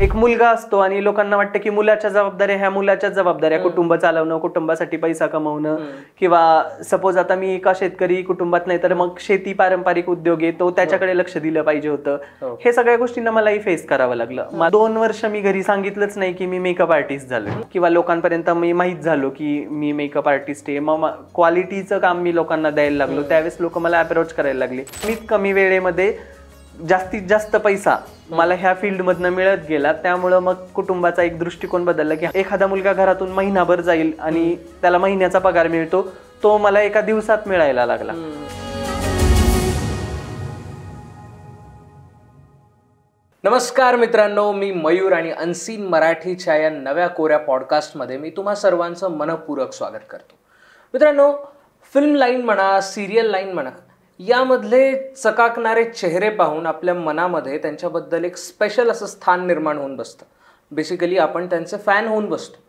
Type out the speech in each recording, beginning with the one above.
एक मुलगा असतो आणि लोकांना वाटतं की मुलाच्या जबाबदाऱ्या ह्या मुलाच्या जबाबदाऱ्या, कुटुंब चालवणं, कुटुंबासाठी पैसा कमवणं, किंवा सपोज आता मी एका शेतकरी कुटुंबात नाही तर मग शेती पारंपरिक उद्योग आहे तो त्याच्याकडे लक्ष दिलं पाहिजे होतं. हे सगळ्या गोष्टींना मलाही फेस करावं लागलं. 2 वर्ष मी घरी सांगितलंच नाही की मी मेकअप आर्टिस्ट झालो किंवा लोकांपर्यंत मी माहीत झालो की मी मेकअप आर्टिस्ट आहे. मग क्वालिटीचं काम मी लोकांना द्यायला लागलो. त्यावेळेस लोक मला अप्रोच करायला लागले. मी कमी वेळेमध्ये जास्तीत जास्त पैसा मला ह्या फील्डमधनं मिळत गेला. त्यामुळं मग कुटुंबाचा एक दृष्टिकोन बदलला की एखादा मुलगा घरातून महिनाभर जाईल आणि त्याला महिन्याचा पगार मिळतो, तो मला एका दिवसात मिळायला लागला. नमस्कार मित्रांनो, मी मयूर आणि अनसीन मराठीच्या या नव्या कोऱ्या पॉडकास्टमध्ये मी तुम्हा सर्वांचं मनपूर्वक स्वागत करतो. मित्रांनो, फिल्म लाईन म्हणा, सिरियल लाईन म्हणा, यामधले चकाकणारे चेहरे पाहून आपल्या मनामध्ये त्यांच्याबद्दल एक स्पेशल असं स्थान निर्माण होऊन बसतं. बेसिकली आपण त्यांचे फॅन होऊन बसतो.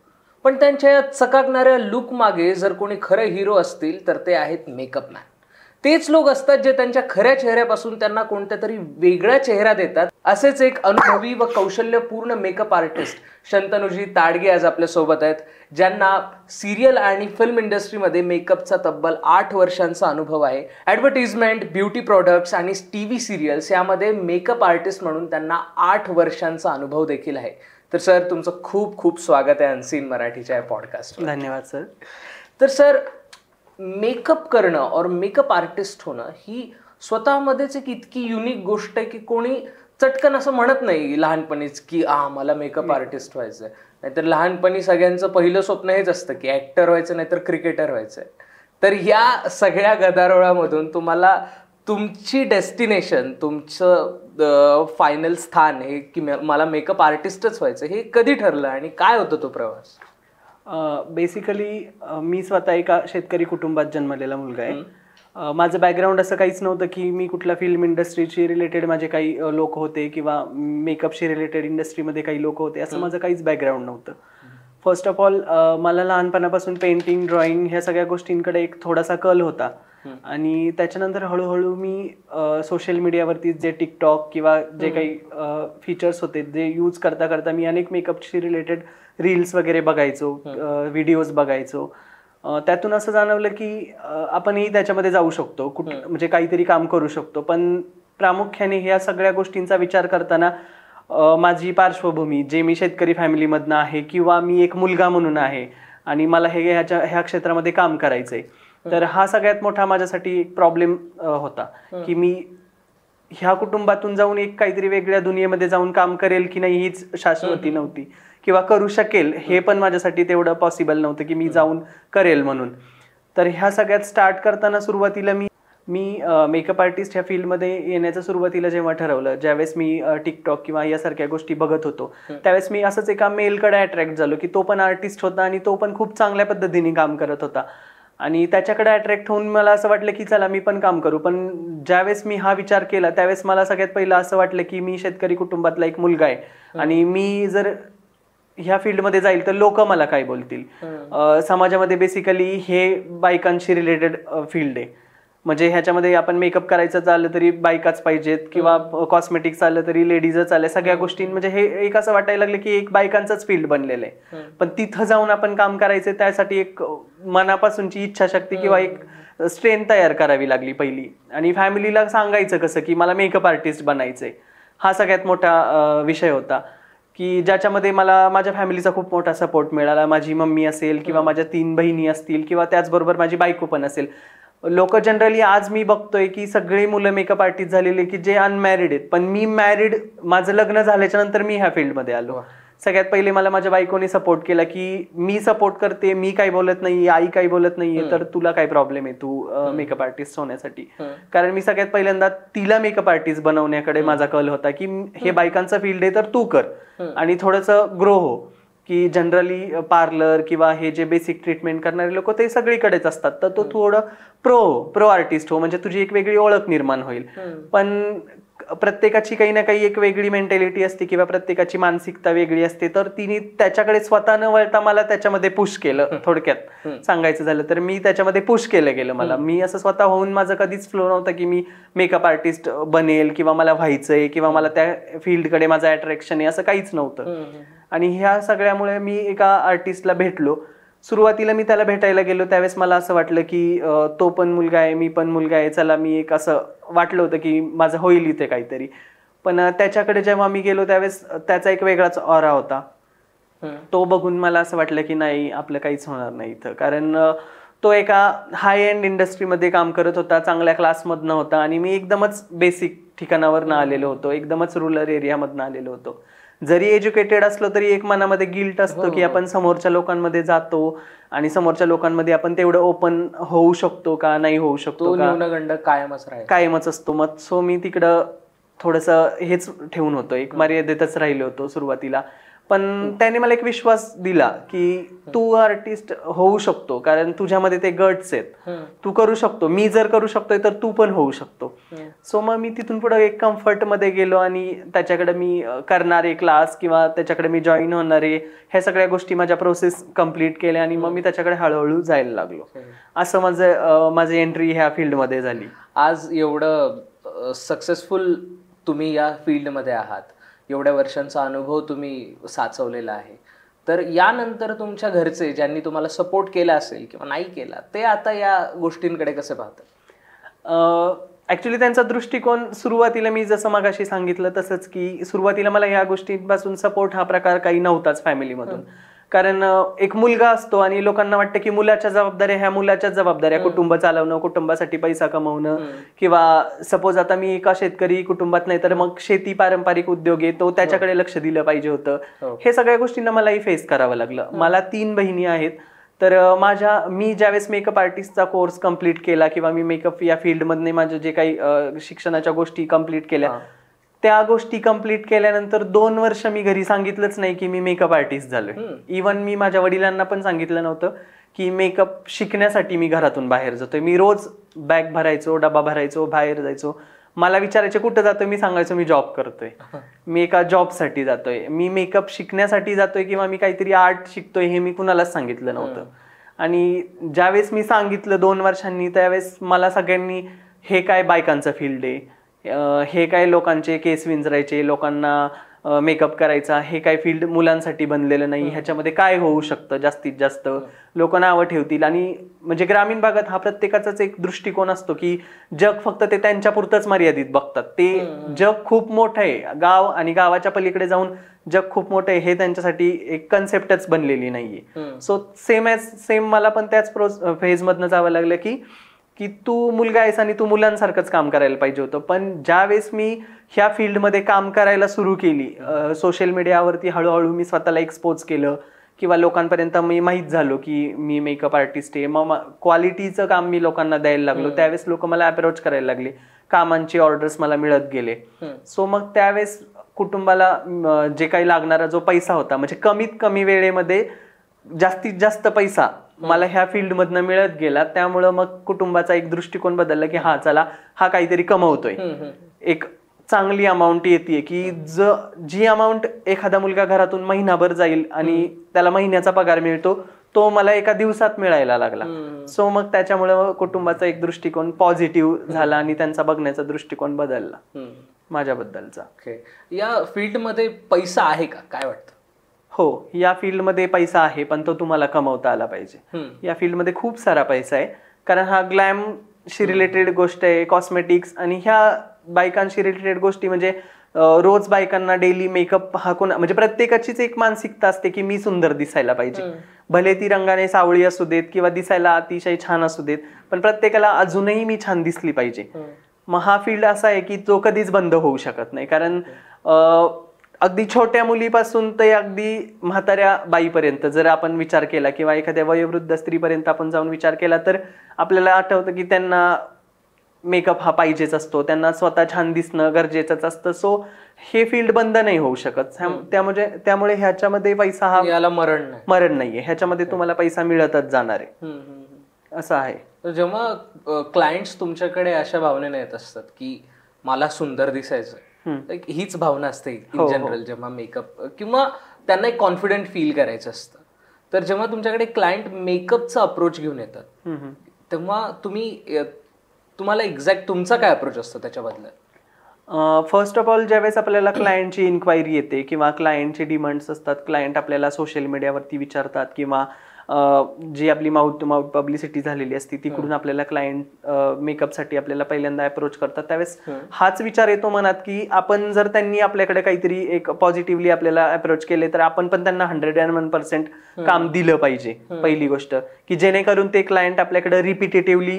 पण त्यांच्या या चकाकणाऱ्या लुक मागे जर कोणी खरे हिरो असतील तर ते आहेत मेकअप मॅन. तेच लोक असतात जे त्यांच्या खऱ्या चेहऱ्यापासून त्यांना कोणत्या तरी वेगळा चेहरा देतात. असेच एक अनुभवी व कौशल्यपूर्ण मेकअप आर्टिस्ट शंतनुजी ताडगे आज आपल्या सोबत आहेत, ज्यांना सिरियल आणि फिल्म इंडस्ट्रीमध्ये मेकअपचा तब्बल 8 वर्षांचा अनुभव आहे. ॲडव्हर्टिजमेंट, ब्युटी प्रोडक्ट्स आणि TV सिरियल्स यामध्ये मेकअप आर्टिस्ट म्हणून त्यांना 8 वर्षांचा अनुभव देखील आहे. तर सर, तुमचं खूप खूप स्वागत आहे अनसीन मराठीच्या या पॉडकास्ट. धन्यवाद सर. तर सर, मेकअप करणं और मेकअप आर्टिस्ट होणं ही स्वतःमध्येच एक इतकी युनिक गोष्ट आहे की कोणी चटकन असं म्हणत नाही लहानपणीच की मला मेकअप आर्टिस्ट व्हायचंय. नाहीतर लहानपणी सगळ्यांचं पहिलं स्वप्न हेच असतं की ऍक्टर व्हायचं नाहीतर क्रिकेटर व्हायचंय. तर या सगळ्या गदारोळामधून तुम्हाला तुमची डेस्टिनेशन, तुमचं फायनल स्थान हे की मला मेकअप आर्टिस्टच व्हायचं, हे कधी ठरलं आणि काय होतं तो प्रवास? बेसिकली मी स्वतः एका शेतकरी कुटुंबात जन्मलेला मुलगा आहे. माझं बॅकग्राऊंड असं काहीच नव्हतं की मी कुठल्या फिल्म इंडस्ट्रीशी रिलेटेड माझे काही लोक होते किंवा मेकअपशी रिलेटेड इंडस्ट्रीमध्ये काही लोक होते, असं माझं काहीच बॅकग्राऊंड नव्हतं. फर्स्ट ऑफ ऑल मला लहानपणापासून पेंटिंग, ड्रॉइंग ह्या सगळ्या गोष्टींकडे एक थोडासा कल होता. आणि त्याच्यानंतर हळूहळू मी सोशल मीडियावरती जे टिकटॉक किंवा जे काही फीचर्स होते जे यूज करता करता मी अनेक मेकअपशी रिलेटेड रील्स वगैरे बघायचो, व्हिडिओज बघायचो. त्यातून असं जाणवलं की आपणही त्याच्यामध्ये जाऊ शकतो, म्हणजे काहीतरी काम करू शकतो. पण प्रामुख्याने ह्या सगळ्या गोष्टींचा विचार करताना माझी पार्श्वभूमी, जे मी शेतकरी फॅमिलीमधनं आहे किंवा मी एक मुलगा म्हणून आहे आणि मला ह्या क्षेत्रामध्ये काम करायचंय, तर हा सगळ्यात मोठा माझ्यासाठी एक प्रॉब्लेम होता की मी ह्या कुटुंबातून जाऊन एक काहीतरी वेगळ्या दुनियेमध्ये जाऊन काम करेल की नाही हीच शाश्वती नव्हती, किंवा करू शकेल हे पण माझ्यासाठी तेवढं पॉसिबल नव्हतं की मी जाऊन करेल म्हणून. तर ह्या सगळ्यात स्टार्ट करताना सुरुवातीला मी मेकअप आर्टिस्ट ह्या फील्डमध्ये येण्याचं सुरुवातीला जेव्हा ठरवलं, ज्यावेळेस मी टिकटॉक किंवा यासारख्या गोष्टी बघत होतो, त्यावेळेस मी असंच एका मेलकडे अट्रॅक्ट झालो की तो पण आर्टिस्ट होता आणि तो पण खूप चांगल्या पद्धतीने काम करत होता. आणि त्याच्याकडे अट्रॅक्ट होऊन मला असं वाटलं की चला मी पण काम करू. पण ज्यावेळेस मी हा विचार केला त्यावेळेस मला सगळ्यात पहिलं असं वाटलं की मी शेतकरी कुटुंबातला एक मुलगा आहे आणि मी जर ह्या फील्डमध्ये जाईल तर लोक मला काय बोलतील. समाजामध्ये बेसिकली हे बायकांशी रिलेटेड फील्ड आहे, म्हणजे ह्याच्यामध्ये आपण मेकअप करायचं चाललं तरी बायकाच पाहिजेत किंवा कॉस्मेटिक चाललं तरी लेडीजच आल्या, सगळ्या गोष्टी म्हणजे हे एक असं वाटायला लागलं की एक बायकांचंच फील्ड बनलेलं आहे. पण तिथं जाऊन आपण काम करायचं त्यासाठी एक मनापासूनची इच्छाशक्ती किंवा एक स्ट्रेंथ तयार करावी लागली पहिली. आणि फॅमिलीला सांगायचं कसं की मला मेकअप आर्टिस्ट बनायचंय, हा सगळ्यात मोठा विषय होता की ज्याच्यामध्ये मला माझ्या फॅमिलीचा खूप मोठा सपोर्ट मिळाला. माझी मम्मी असेल किंवा माझ्या 3 बहिणी असतील किंवा त्याचबरोबर माझी बायको पण असेल. लोक जनरली आज मी बघतोय की सगळी मुलं मेकअप आर्टिस्ट झालेले की जे अनमॅरिड आहेत, पण मी मॅरिड, माझं लग्न झाल्याच्या नंतर मी ह्या फील्डमध्ये आलो. सगळ्यात पहिले मला माझ्या बायकोने सपोर्ट केला की मी सपोर्ट करते, मी काही बोलत नाही, आई काही बोलत नाहीये, तर तुला काय प्रॉब्लेम आहे तू मेकअप आर्टिस्ट होण्यासाठी. कारण मी सगळ्यात पहिल्यांदा तिला मेकअप आर्टिस्ट बनवण्याकडे माझा कल होता की हे बायकांचं फील्ड आहे तर तू कर आणि थोडंसं ग्रो हो. की जनरली पार्लर किंवा हे जे बेसिक ट्रीटमेंट करणारे लोक ते सगळीकडेच असतात, तर तो थोडं प्रो आर्टिस्ट हो, म्हणजे तुझी एक वेगळी ओळख निर्माण होईल. पण प्रत्येकाची काही ना काही एक वेगळी मेंटॅलिटी असते किंवा प्रत्येकाची मानसिकता वेगळी असते, तर तिने त्याच्याकडे स्वतः न वळता मला त्याच्यामध्ये पुश केलं. थोडक्यात सांगायचं झालं तर मी त्याच्यामध्ये पुश केलं गेलं. मला मी असं स्वतः होऊन माझं कधीच फ्लो नव्हतं की मी मेकअप आर्टिस्ट बनेल किंवा मला व्हायचंय किंवा मला त्या फील्डकडे माझं अट्रॅक्शन आहे, असं काहीच नव्हतं. आणि ह्या सगळ्यामुळे मी एका आर्टिस्टला भेटलो. सुरुवातीला मी त्याला भेटायला गेलो त्यावेळेस मला असं वाटलं की तो पण मुलगा आहे, मी पण मुलगा आहे, चला मी एक असं वाटलं होतं की माझं होईल इथे काहीतरी. पण त्याच्याकडे जेव्हा मी गेलो त्यावेळेस त्याचा एक वेगळाच ऑरा होता. तो बघून मला असं वाटलं की नाही, आपलं काहीच होणार नाही इथं. कारण तो एका हाय एंड इंडस्ट्रीमध्ये काम करत होता, चांगल्या क्लासमधनं होता आणि मी एकदमच बेसिक ठिकाणावरनं आलेलो होतो, एकदमच रुरल एरियामधनं आलेलो होतो. जरी एज्युकेटेड असलो तरी एक मनामध्ये गिल्ट असतो की आपण समोरच्या लोकांमध्ये जातो आणि समोरच्या लोकांमध्ये आपण तेवढं ओपन होऊ शकतो का, नाही होऊ शकतो का, न्यूनगंड कायमच असतो. मग सो मी तिकडं थोडंसं हेच ठेवून होतो, एक मर्यादेतच राहिलो होतो सुरुवातीला. पण त्याने मला एक विश्वास दिला की तू आर्टिस्ट होऊ शकतो, कारण तुझ्यामध्ये ते गट्स आहेत, तू करू शकतो, मी जर करू शकतोय तर तू पण होऊ शकतो. सो मग मी तिथून पुढे एक कम्फर्ट मध्ये गेलो आणि त्याच्याकडे मी करणारे क्लास किंवा त्याच्याकडे मी जॉईन होणारे ह्या सगळ्या गोष्टी माझ्या प्रोसेस कम्प्लीट केल्या आणि मग मी त्याच्याकडे हळूहळू जायला लागलो. असं माझी एंट्री ह्या फील्डमध्ये झाली. आज एवढं सक्सेसफुल तुम्ही या फील्डमध्ये आहात, एवढ्या वर्षांचा अनुभव तुम्ही साचवलेला आहे, तर यानंतर तुमच्या घरचे ज्यांनी तुम्हाला सपोर्ट केला असेल किंवा नाही केला, ते आता या गोष्टींकडे कसे पाहतात? ऍक्च्युली त्यांचा दृष्टिकोन सुरुवातीला मी जसं मगाशी सांगितलं तसंच की सुरुवातीला मला या गोष्टींपासून सपोर्ट हा प्रकार काही नव्हताच फॅमिलीमधून. कारण एक मुलगा असतो आणि लोकांना वाटतं की मुलाच्या जबाबदाऱ्या ह्या मुलाच्याच जबाबदाऱ्या, कुटुंब चालवणं, कुटुंबासाठी पैसा कमवणं, किंवा सपोज आता मी एका शेतकरी कुटुंबात नाही तर मग शेती पारंपरिक उद्योग आहे तो त्याच्याकडे लक्ष दिलं पाहिजे होतं. हे सगळ्या गोष्टींना मलाही फेस करावं लागलं. मला 3 बहिणी आहेत. तर मी ज्यावेळेस मेकअप आर्टिस्टचा कोर्स कम्प्लीट केला किंवा मी मेकअप या फील्डमधने माझ्या जे काही शिक्षणाच्या गोष्टी कम्प्लीट केल्या, त्या गोष्टी कम्प्लीट केल्यानंतर 2 वर्ष मी घरी सांगितलंच नाही की मी मेकअप आर्टिस्ट झालोय. इव्हन मी माझ्या वडिलांना पण सांगितलं नव्हतं की मेकअप शिकण्यासाठी मी घरातून बाहेर जातोय. मी रोज बॅग भरायचो, डबा भरायचो, बाहेर जायचो. मला विचारायचे कुठं जातोय, मी सांगायचो मी जॉब करतोय, मी एका जॉबसाठी जातोय, मी मेकअप शिकण्यासाठी जातोय किंवा मी काहीतरी आर्ट शिकतोय, हे मी कुणालाच सांगितलं नव्हतं. आणि ज्यावेळेस मी सांगितलं 2 वर्षांनी त्यावेळेस मला सगळ्यांनी हे काय बायकांचं फील्ड आहे, हे काय लोकांचे केस विंचरायचे, लोकांना मेकअप करायचा, हे काय फील्ड मुलांसाठी बनलेलं नाही, ह्याच्यामध्ये काय होऊ शकतं, जास्तीत जास्त लोक नावं ठेवतील. आणि म्हणजे ग्रामीण भागात हा प्रत्येकाचाच एक दृष्टिकोन असतो की जग फक्त ते त्यांच्या पुरतच मर्यादित बघतात. ते जग खूप मोठं आहे, गाव आणि गावाच्या पलीकडे जाऊन जग खूप मोठं आहे हे त्यांच्यासाठी एक कन्सेप्टच बनलेली नाहीये. सो सेम मला पण त्याच फेज मधनं जावं लागलं की तू मुलगा आहेस आणि तू मुलांसारखंच काम करायला पाहिजे होतं. पण ज्यावेळेस मी ह्या फील्डमध्ये काम करायला सुरू केली, सोशल मीडियावरती हळूहळू मी स्वतःला एक्सपोज केलं किंवा लोकांपर्यंत मी माहीत झालो की मी मेकअप आर्टिस्ट आहे, मग क्वालिटीचं काम मी लोकांना द्यायला लागलो, त्यावेळेस लोक मला अप्रोच करायला लागले, कामांची ऑर्डर्स मला मिळत गेले. सो मग त्यावेळेस कुटुंबाला जे काही लागणारा जो पैसा होता, म्हणजे कमीत कमी वेळेमध्ये जास्तीत जास्त पैसा मला ह्या फील्डमधनं मिळत गेला. त्यामुळं मग कुटुंबाचा एक दृष्टिकोन बदलला की हा चला हा काहीतरी कमवतोय, एक चांगली अमाऊंट येते की जी अमाऊंट एखादा मुलगा घरातून महिनाभर जाईल आणि त्याला महिन्याचा पगार मिळतो तो मला एका दिवसात मिळायला लागला. सो मग त्याच्यामुळे कुटुंबाचा एक दृष्टिकोन पॉझिटिव्ह झाला आणि त्यांचा बघण्याचा दृष्टिकोन बदलला माझ्याबद्दलचा. या फील्डमध्ये पैसा आहे का, काय वाटतं? हो, या फील्डमध्ये पैसा आहे, पण तो तुम्हाला कमवता आला पाहिजे. या फील्डमध्ये खूप सारा पैसा आहे, कारण हा ग्लॅमशी रिलेटेड गोष्ट आहे, कॉस्मेटिक्स आणि ह्या बायकांशी रिलेटेड गोष्टी. म्हणजे रोज बायकांना डेली मेकअप हा म्हणजे प्रत्येकाचीच एक मानसिकता असते की मी सुंदर दिसायला पाहिजे, भले ती रंगाने सावळी असू देत किंवा दिसायला अतिशय छान असू देत, पण प्रत्येकाला अजूनही मी छान दिसली पाहिजे. मग हा फील्ड असा आहे की तो कधीच बंद होऊ शकत नाही. कारण अगदी छोट्या मुलीपासून ते अगदी म्हाताऱ्या बाईपर्यंत जर आपण विचार केला किंवा एखाद्या वयोवृद्ध स्त्रीपर्यंत आपण जाऊन विचार केला तर आपल्याला आठवतं की त्यांना मेकअप हा पाहिजेच असतो, त्यांना स्वतः छान दिसणं गरजेचंच असतं. सो हे फील्ड बंद नाही होऊ शकत. त्यामुळे ह्याच्यामध्ये पैसा हा याला मरण नाहीये, ह्याच्यामध्ये तुम्हाला पैसा मिळतच जाणार आहे, असं आहे. जेव्हा क्लायंट्स तुमच्याकडे अशा भावनेने येत असतात की मला सुंदर दिसायचं, हीच भावना असते इन जनरल जेव्हा मेकअप किंवा त्यांना एक कॉन्फिडंट फील करायचं असतं. तर जेव्हा तुमच्याकडे क्लायंट मेकअपचा अप्रोच घेऊन येतात तेव्हा तुम्हाला एक्झॅक्ट तुमचा काय अप्रोच असतो त्याच्याबद्दल? फर्स्ट ऑफ ऑल ज्यावेळेस आपल्याला क्लायंटची इन्क्वायरी येते किंवा क्लायंटचे डिमांड्स असतात, क्लायंट आपल्याला सोशल मीडियावरती विचारतात किंवा जी आपली माउथ टू माउथ पब्लिसिटी झालेली असते तिकडून आपल्याला क्लायंट मेकअपसाठी आपल्याला पहिल्यांदा अप्रोच करतात, त्यावेळेस हाच विचार येतो मनात की आपण जर त्यांनी आपल्याकडे काहीतरी एक पॉझिटिव्हली आपल्याला अप्रोच केले तर आपण पण त्यांना 101% काम दिलं पाहिजे. पहिली गोष्ट की जेणेकरून ते क्लायंट आपल्याकडे रिपिटेटिव्हली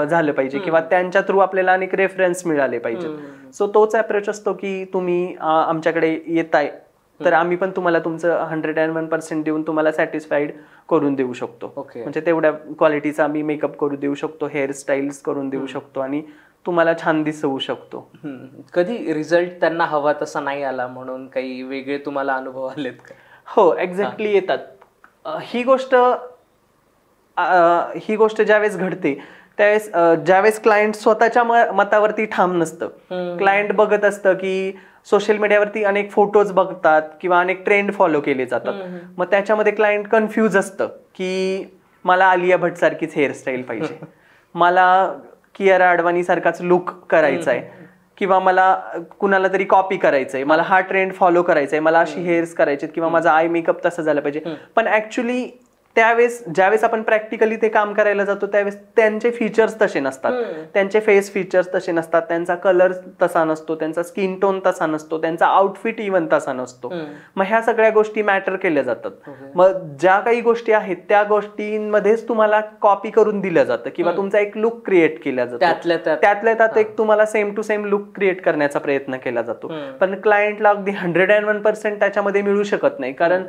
झालं पाहिजे किंवा त्यांच्या थ्रू आपल्याला अनेक रेफरन्स मिळाले पाहिजे. सो तोच अप्रोच असतो की तुम्ही आमच्याकडे येताय तर आम्ही पण तुम्हाला तुमचं 101% देऊन तुम्हाला सॅटिस्फाईड करून देऊ शकतो. म्हणजे तेवढ्या क्वालिटीचा आम्ही मेकअप करून देऊ शकतो, हेअरस्टाईल्स करून देऊ शकतो आणि तुम्हाला छान दिसवू शकतो. कधी रिझल्ट त्यांना हवा तसा नाही आला म्हणून काही वेगळे तुम्हाला अनुभव आलेत का? हो, एक्झॅक्टली येतात. ही गोष्ट ज्यावेळेस घडते त्यावेळेस ज्यावेळेस क्लायंट स्वतःच्या मतावरती ठाम नसतं, क्लायंट बघत असतं की सोशल मीडियावरती अनेक फोटोज बघतात किंवा अनेक ट्रेंड फॉलो केले जातात, मग त्याच्यामध्ये क्लायंट कन्फ्यूज असतं की मला आलिया भट सारखीच हेअरस्टाईल पाहिजे, मला कियारा अडवाणी सारखाच लुक करायचा आहे किंवा मला कुणाला तरी कॉपी करायचंय, मला हा ट्रेंड फॉलो करायचा आहे, मला अशी हेअर्स करायचे किंवा माझा आय मेकअप तसं झालं पाहिजे. पण ऍक्च्युली त्यावेळेस ज्यावेळेस आपण प्रॅक्टिकली ते काम करायला जातो त्यावेळेस त्यांचे फीचर्स तसे नसतात, त्यांचे फेस फीचर्स तसे नसतात, त्यांचा कलर तसा नसतो, त्यांचा स्किन टोन तसा नसतो, त्यांचा आउटफिट इव्हन तसा नसतो. मग ह्या सगळ्या गोष्टी मॅटर केल्या जातात. मग ज्या काही गोष्टी आहेत त्या गोष्टींमध्येच तुम्हाला कॉपी करून दिलं जातं किंवा तुमचा एक लुक क्रिएट केला जातो, त्यातल्या त्यात एक तुम्हाला same to same look create करण्याचा प्रयत्न केला जातो. पण क्लायंटला अगदी 101% त्याच्यामध्ये मिळू शकत नाही, कारण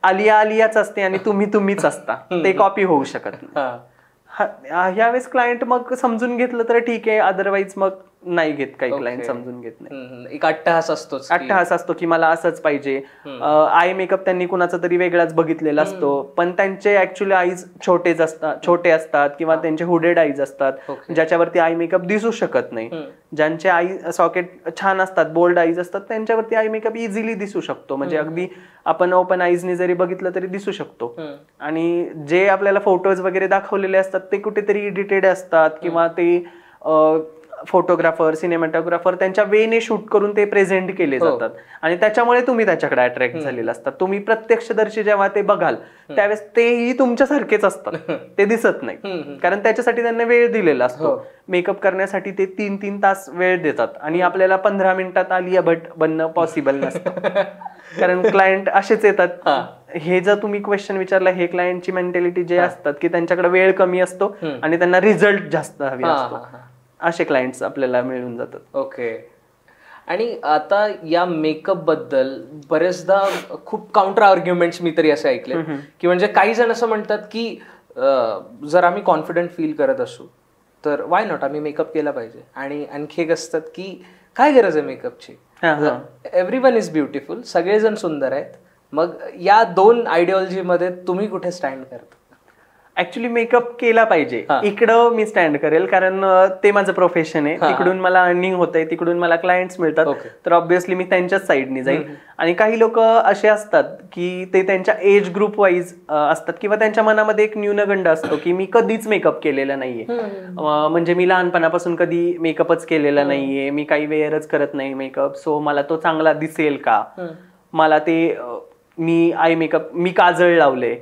आलियाच असते आणि तुम्हीच असता, ते कॉपी होऊ शकत नाही. यावेळेस क्लायंट मग समजून घेतलं तर ठीक आहे, अदरवाईज मग नाही घेत, काही क्लायंट समजून घेत नाही. एक अट्टहास असतो की मला असंच पाहिजे. आय मेकअप त्यांनी कुणाचा तरी वेगळाच बघितलेला असतो, पण त्यांचे ऍक्च्युअली आईज छोटे असतात किंवा त्यांचे हुडेड आईज असतात ज्याच्यावरती आय मेकअप दिसू शकत नाही. ज्यांचे आई सॉकेट छान असतात, बोल्ड आईज असतात, त्यांच्यावरती आय मेकअप इझिली दिसू शकतो. म्हणजे अगदी आपण ओपन आईजने जरी बघितलं तरी दिसू शकतो. आणि जे आपल्याला फोटोज वगैरे दाखवलेले असतात ते कुठेतरी एडिटेड असतात किंवा ते फोटोग्राफर, सिनेमॅटोग्राफर त्यांच्या वेने शूट करून ते प्रेझेंट केले जातात आणि त्याच्यामुळे तुम्ही त्याच्याकडे अट्रॅक्ट झालेला असतात. तुम्ही प्रत्यक्षदर्शी जेव्हा ते बघाल त्यावेळेस तेही तुमच्यासारखेच असतात, ते दिसत नाही, कारण त्याच्यासाठी त्यांना वेळ दिलेला असतो. मेकअप करण्यासाठी ते 3-3 तास वेळ देतात आणि आपल्याला 15 मिनिटात आलिया भट बनणं पॉसिबल नसतं. कारण क्लायंट असेच येतात. हे जर तुम्ही क्वेश्चन विचारला, हे क्लायंटची मेंटॅलिटी जे असतात की त्यांच्याकडे वेळ कमी असतो आणि त्यांना रिझल्ट जास्त हवी असतो, असे क्लायंट्स आपल्याला मिळून जातात. ओके. आणि आता या मेकअप बद्दल बरेचदा खूप काउंटर आर्ग्युमेंट्स मी तरी असे ऐकले की म्हणजे काही जण असं म्हणतात की जर आम्ही कॉन्फिडंट फील करत असू तर वाय नॉट आम्ही मेकअप केला पाहिजे. आणि आणखी एक असतात की काय गरज आहे मेकअपची, एव्हरीवन इज ब्युटिफुल, सगळेजण सुंदर आहेत. मग या दोन आयडिओलॉजी मध्ये तुम्ही कुठे स्टँड करता? ऍक्च्युली मेकअप केला पाहिजे इकडं मी स्टँड करेल, कारण ते माझं प्रोफेशन आहे, तिकडून मला अर्निंग होतंय, तिकडून मला क्लायंट्स मिळतात, तर ऑब्व्हियसली मी त्यांच्याच साईडनी जाईल. आणि काही लोक असे असतात की ते त्यांच्या एज ग्रुप वाईज असतात किंवा त्यांच्या मनामध्ये एक न्यूनगंड असतो की मी कधीच मेकअप केलेला नाहीये, म्हणजे मी लहानपणापासून कधी मेकअपच केलेला नाहीये, मी काही वेअरच करत नाही मेकअप, सो मला तो चांगला दिसेल का, मला ते मी आय मेकअप मी काजळ लावले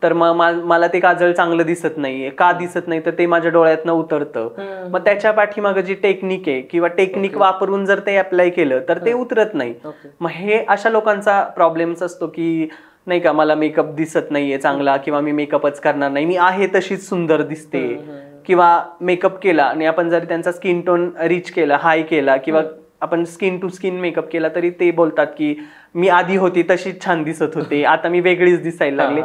तर मग मला ते काजळ चांगलं दिसत नाहीये, का दिसत नाही तर ते माझ्या डोळ्यातनं उतरतं. मग त्याच्या पाठीमागं जी टेक्निक आहे किंवा टेक्निक वापरून जर ते अप्लाय केलं तर ते उतरत नाही. मग हे अशा लोकांचा प्रॉब्लेम्स असतो की नाही का, मला मेकअप दिसत नाहीये चांगला किंवा मी मेकअपच करणार नाही, मी आहे तशीच सुंदर दिसते. किंवा मेकअप केला आणि आपण जर त्यांचा स्किन टोन रिच केला, हाय केला किंवा आपण स्किन टू स्किन मेकअप केला तरी ते बोलतात की मी आधी होती तशीच छान दिसत होते, आता मी वेगळीच दिसायला लागले.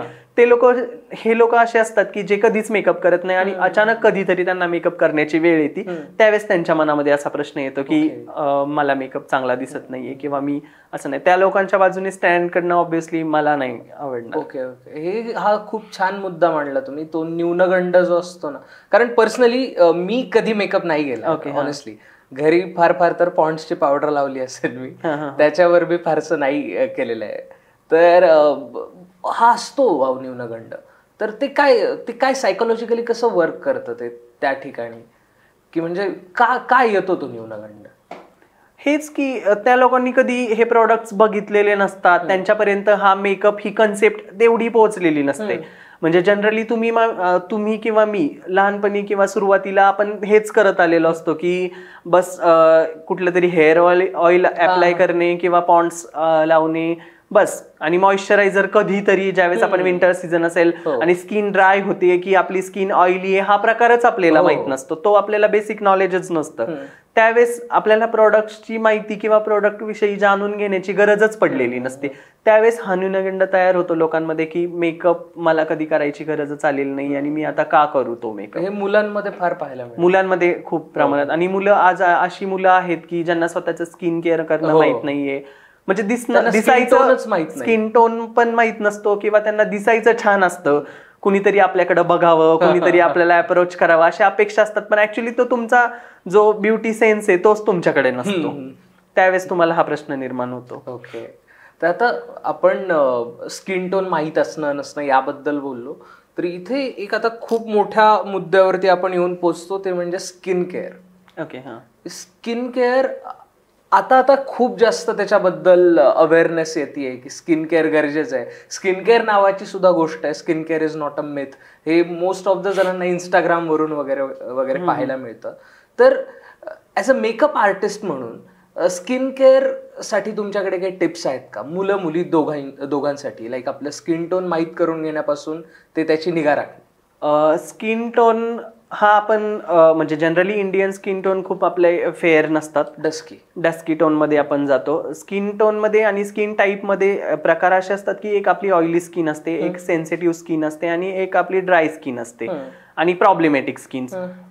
हे लोक असे असतात की जे कधीच मेकअप करत नाही आणि अचानक कधीतरी त्यांना मेकअप करण्याची वेळ येते, त्यावेळेस त्यांच्या मनामध्ये असा प्रश्न येतो की मला मेकअप चांगला दिसत नाहीये किंवा मी असं नाही. त्या लोकांच्या बाजूने स्टँड करणं ऑब्व्हियसली मला नाही आवडणार. ओके. हा खूप छान मुद्दा मांडला तुम्ही, तो न्यूनगंड जो असतो ना. कारण पर्सनली मी कधी मेकअप नाही केला ऑनेस्टली, घरी फार फार तर पॉन्ड्सची पावडर लावली असेल मी, त्याच्यावर मी फारसं नाही केलेलं आहे. तर हा असतो भाव न्यूनगंड. तर ते काय सायकोलॉजिकली कसं वर्क करतं ते त्या ठिकाणी, की म्हणजे काय येतो तो न्यूनगंड? हेच की त्या लोकांनी कधी हे प्रोडक्ट्स बघितलेले नसतात, त्यांच्यापर्यंत हा मेकअप ही कन्सेप्ट तेवढी पोहोचलेली नसते. म्हणजे जनरली तुम्ही किंवा मी लहानपणी किंवा सुरुवातीला आपण हेच करत आलेलो असतो की बस कुठलं तरी हेअर ऑइल अप्लाय करणे किंवा पॉन्ड्स लावणे बस, आणि मॉइश्चरायझर कधीतरी ज्यावेळेस आपण विंटर सीझन असेल आणि स्किन ड्राय होते की आपली स्किन ऑइली आहे हा प्रकारच आपल्याला माहित नसतो, तो आपल्याला बेसिक नॉलेजच नसतं. त्यावेळेस आपल्याला प्रोडक्टची माहिती किंवा प्रोडक्ट विषयी जाणून घेण्याची गरजच पडलेली नसते. त्यावेळेस हा न्यूनगंड तयार होतो लोकांमध्ये की मेकअप मला कधी करायची गरजच आलेली नाही आणि मी आता का करू तो मेकअप. हे मुलांमध्ये फार पाहायला मिळतं, मुलांमध्ये खूप प्रमाणात. आणि मुलं आज अशी मुलं आहेत की ज्यांना स्वतःचं स्किन केअर करणं माहित नाहीये, म्हणजे दिसायचं स्किन टोन पण माहित नसतो किंवा त्यांना दिसायचं छान असतं, कुणीतरी आपल्याकडे बघावं, कुणीतरी आपल्याला अप्रोच करावा अशा अपेक्षा असतात, पण ऍक्च्युली तो तुमचा जो ब्युटी सेन्स आहे तोच तुमच्याकडे नसतो. त्यावेळेस तुम्हाला हा प्रश्न निर्माण होतो. ओके. तर आता आपण स्किन टोन माहीत असणं नसणं याबद्दल बोललो, तर इथे एक आता खूप मोठ्या मुद्द्यावरती आपण येऊन पोचतो, ते म्हणजे स्किन केअर. ओके. हा, स्किन केअर आता खूप जास्त त्याच्याबद्दल अवेअरनेस येते की स्किन केअर गरजेचं आहे. स्किन केअर नावाची सुद्धा गोष्ट आहे, skin care is not a myth, हे मोस्ट ऑफ द जणांना इंस्टाग्रामवरून वगैरे पाहायला मिळतं. तर ॲज अ मेकअप आर्टिस्ट म्हणून स्किन केअर साठी तुमच्याकडे काही टिप्स आहेत का, मुलं मुली दोघांसाठी? लाईक आपलं स्किन टोन माहीत करून घेण्यापासून ते त्याची निगा राखणे. स्किन टोन हा आपण म्हणजे जनरली इंडियन स्किन टोन खूप आपले फेअर नसतात, डस्की टोन मध्ये आपण जातो. स्किन टोन मध्ये आणि स्किन टाईप मध्ये प्रकार असे असतात की एक आपली ऑइली स्किन असते, एक सेन्सिटिव्ह स्किन असते आणि एक आपली ड्राय स्किन असते आणि प्रॉब्लेमॅटिक स्किन.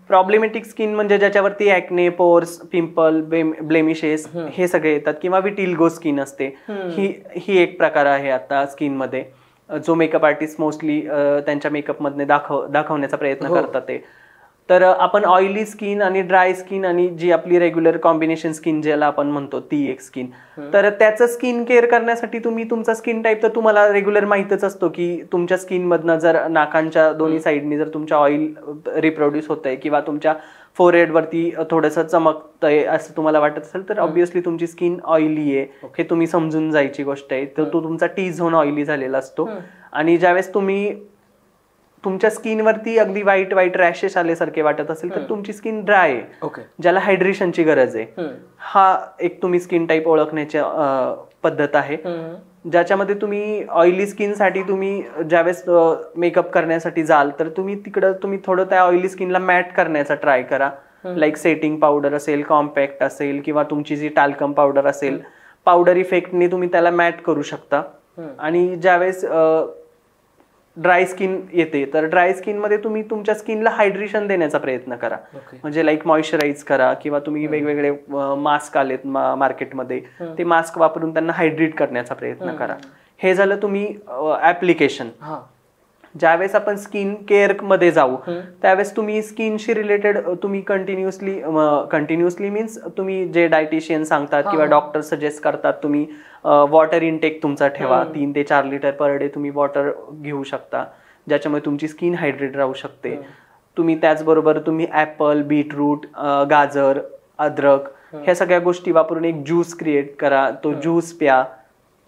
प्रॉब्लेमॅटिक स्किन म्हणजे ज्याच्यावरती ॲक्ने, पोर्स, पिंपल, ब्लेमिशेस हे सगळे येतात, किंवा विटिल्गो स्किन असते, ही एक प्रकार आहे आता स्किन मध्ये जो मेकअप आर्टिस्ट मोस्टली त्यांच्या मेकअप मधने दाखवण्याचा प्रयत्न करतात ते. तर आपण ऑइली स्किन आणि ड्राय स्किन आणि जी आपली रेग्युलर कॉम्बिनेशन स्किन ज्याला आपण म्हणतो ती एक स्किन. तर त्याचं स्किन केअर करण्यासाठी तुम्ही तुमचा स्किन टाईप तर तुम्हाला रेग्युलर माहितच असतो की तुमच्या स्किन मधनं जर नाकांच्या दोन्ही साईडनी जर तुमच्या ऑइल रिप्रोड्यूस होतंय किंवा तुमच्या फोरहेड वरती थोडंसं चमकतंय असं तुम्हाला वाटत असेल तर ऑब्व्हियसली तुमची स्किन ऑइली आहे, हे तुम्ही समजून जायची गोष्ट आहे. तर तो तुमचा टी झोन ऑइली झालेला असतो. आणि ज्यावेळेस तुम्ही तुमच्या स्किनवरती अगदी व्हाईट रॅशेस आल्यासारखे वाटत असेल तर तुमची स्किन ड्राय आहे, ज्याला हायड्रेशनची गरज आहे. हा एक तुम्ही स्किन टाईप ओळखण्याची पद्धत आहे, ज्याच्यामध्ये तुम्ही ऑइली स्किन साठी तुम्ही ज्यावेळेस मेकअप करण्यासाठी जाल तर तुम्ही थोडं त्या ऑइली स्किनला मॅट करण्याचा ट्राय करा. लाईक सेटिंग पावडर असेल, कॉम्पॅक्ट असेल किंवा तुमची जी टाल्कम पावडर असेल, पावडर इफेक्टने तुम्ही त्याला मॅट करू शकता. आणि ज्यावेळेस ड्राय स्किन येते तर ड्राय स्किन मध्ये तुम्ही तुमच्या स्किनला हायड्रेशन देण्याचा प्रयत्न करा. म्हणजे लाईक मॉइश्चराईज करा किंवा तुम्ही वेगवेगळे मास्क आलेत मार्केटमध्ये, ते मास्क वापरून त्यांना हायड्रेट करण्याचा प्रयत्न करा. हे झालं तुम्ही ऍप्लिकेशन. ज्यावेळेस आपण स्किन केअर मध्ये जाऊ त्यावेळेस तुम्ही स्किनशी रिलेटेड तुम्ही कंटिन्युअसली मीन्स तुम्ही जे डायटिशियन सांगतात किंवा डॉक्टर सजेस्ट करतात, तुम्ही वॉटर इनटेक तुमचा ठेवा. 3 ते 4 लिटर पर डे तुम्ही वॉटर घेऊ शकता, ज्याच्यामुळे तुमची स्किन हायड्रेट राहू शकते. तुम्ही त्याचबरोबर तुम्ही ऍपल, बीटरूट, गाजर, अद्रक ह्या सगळ्या गोष्टी वापरून एक ज्यूस क्रिएट करा, तो ज्यूस प्या.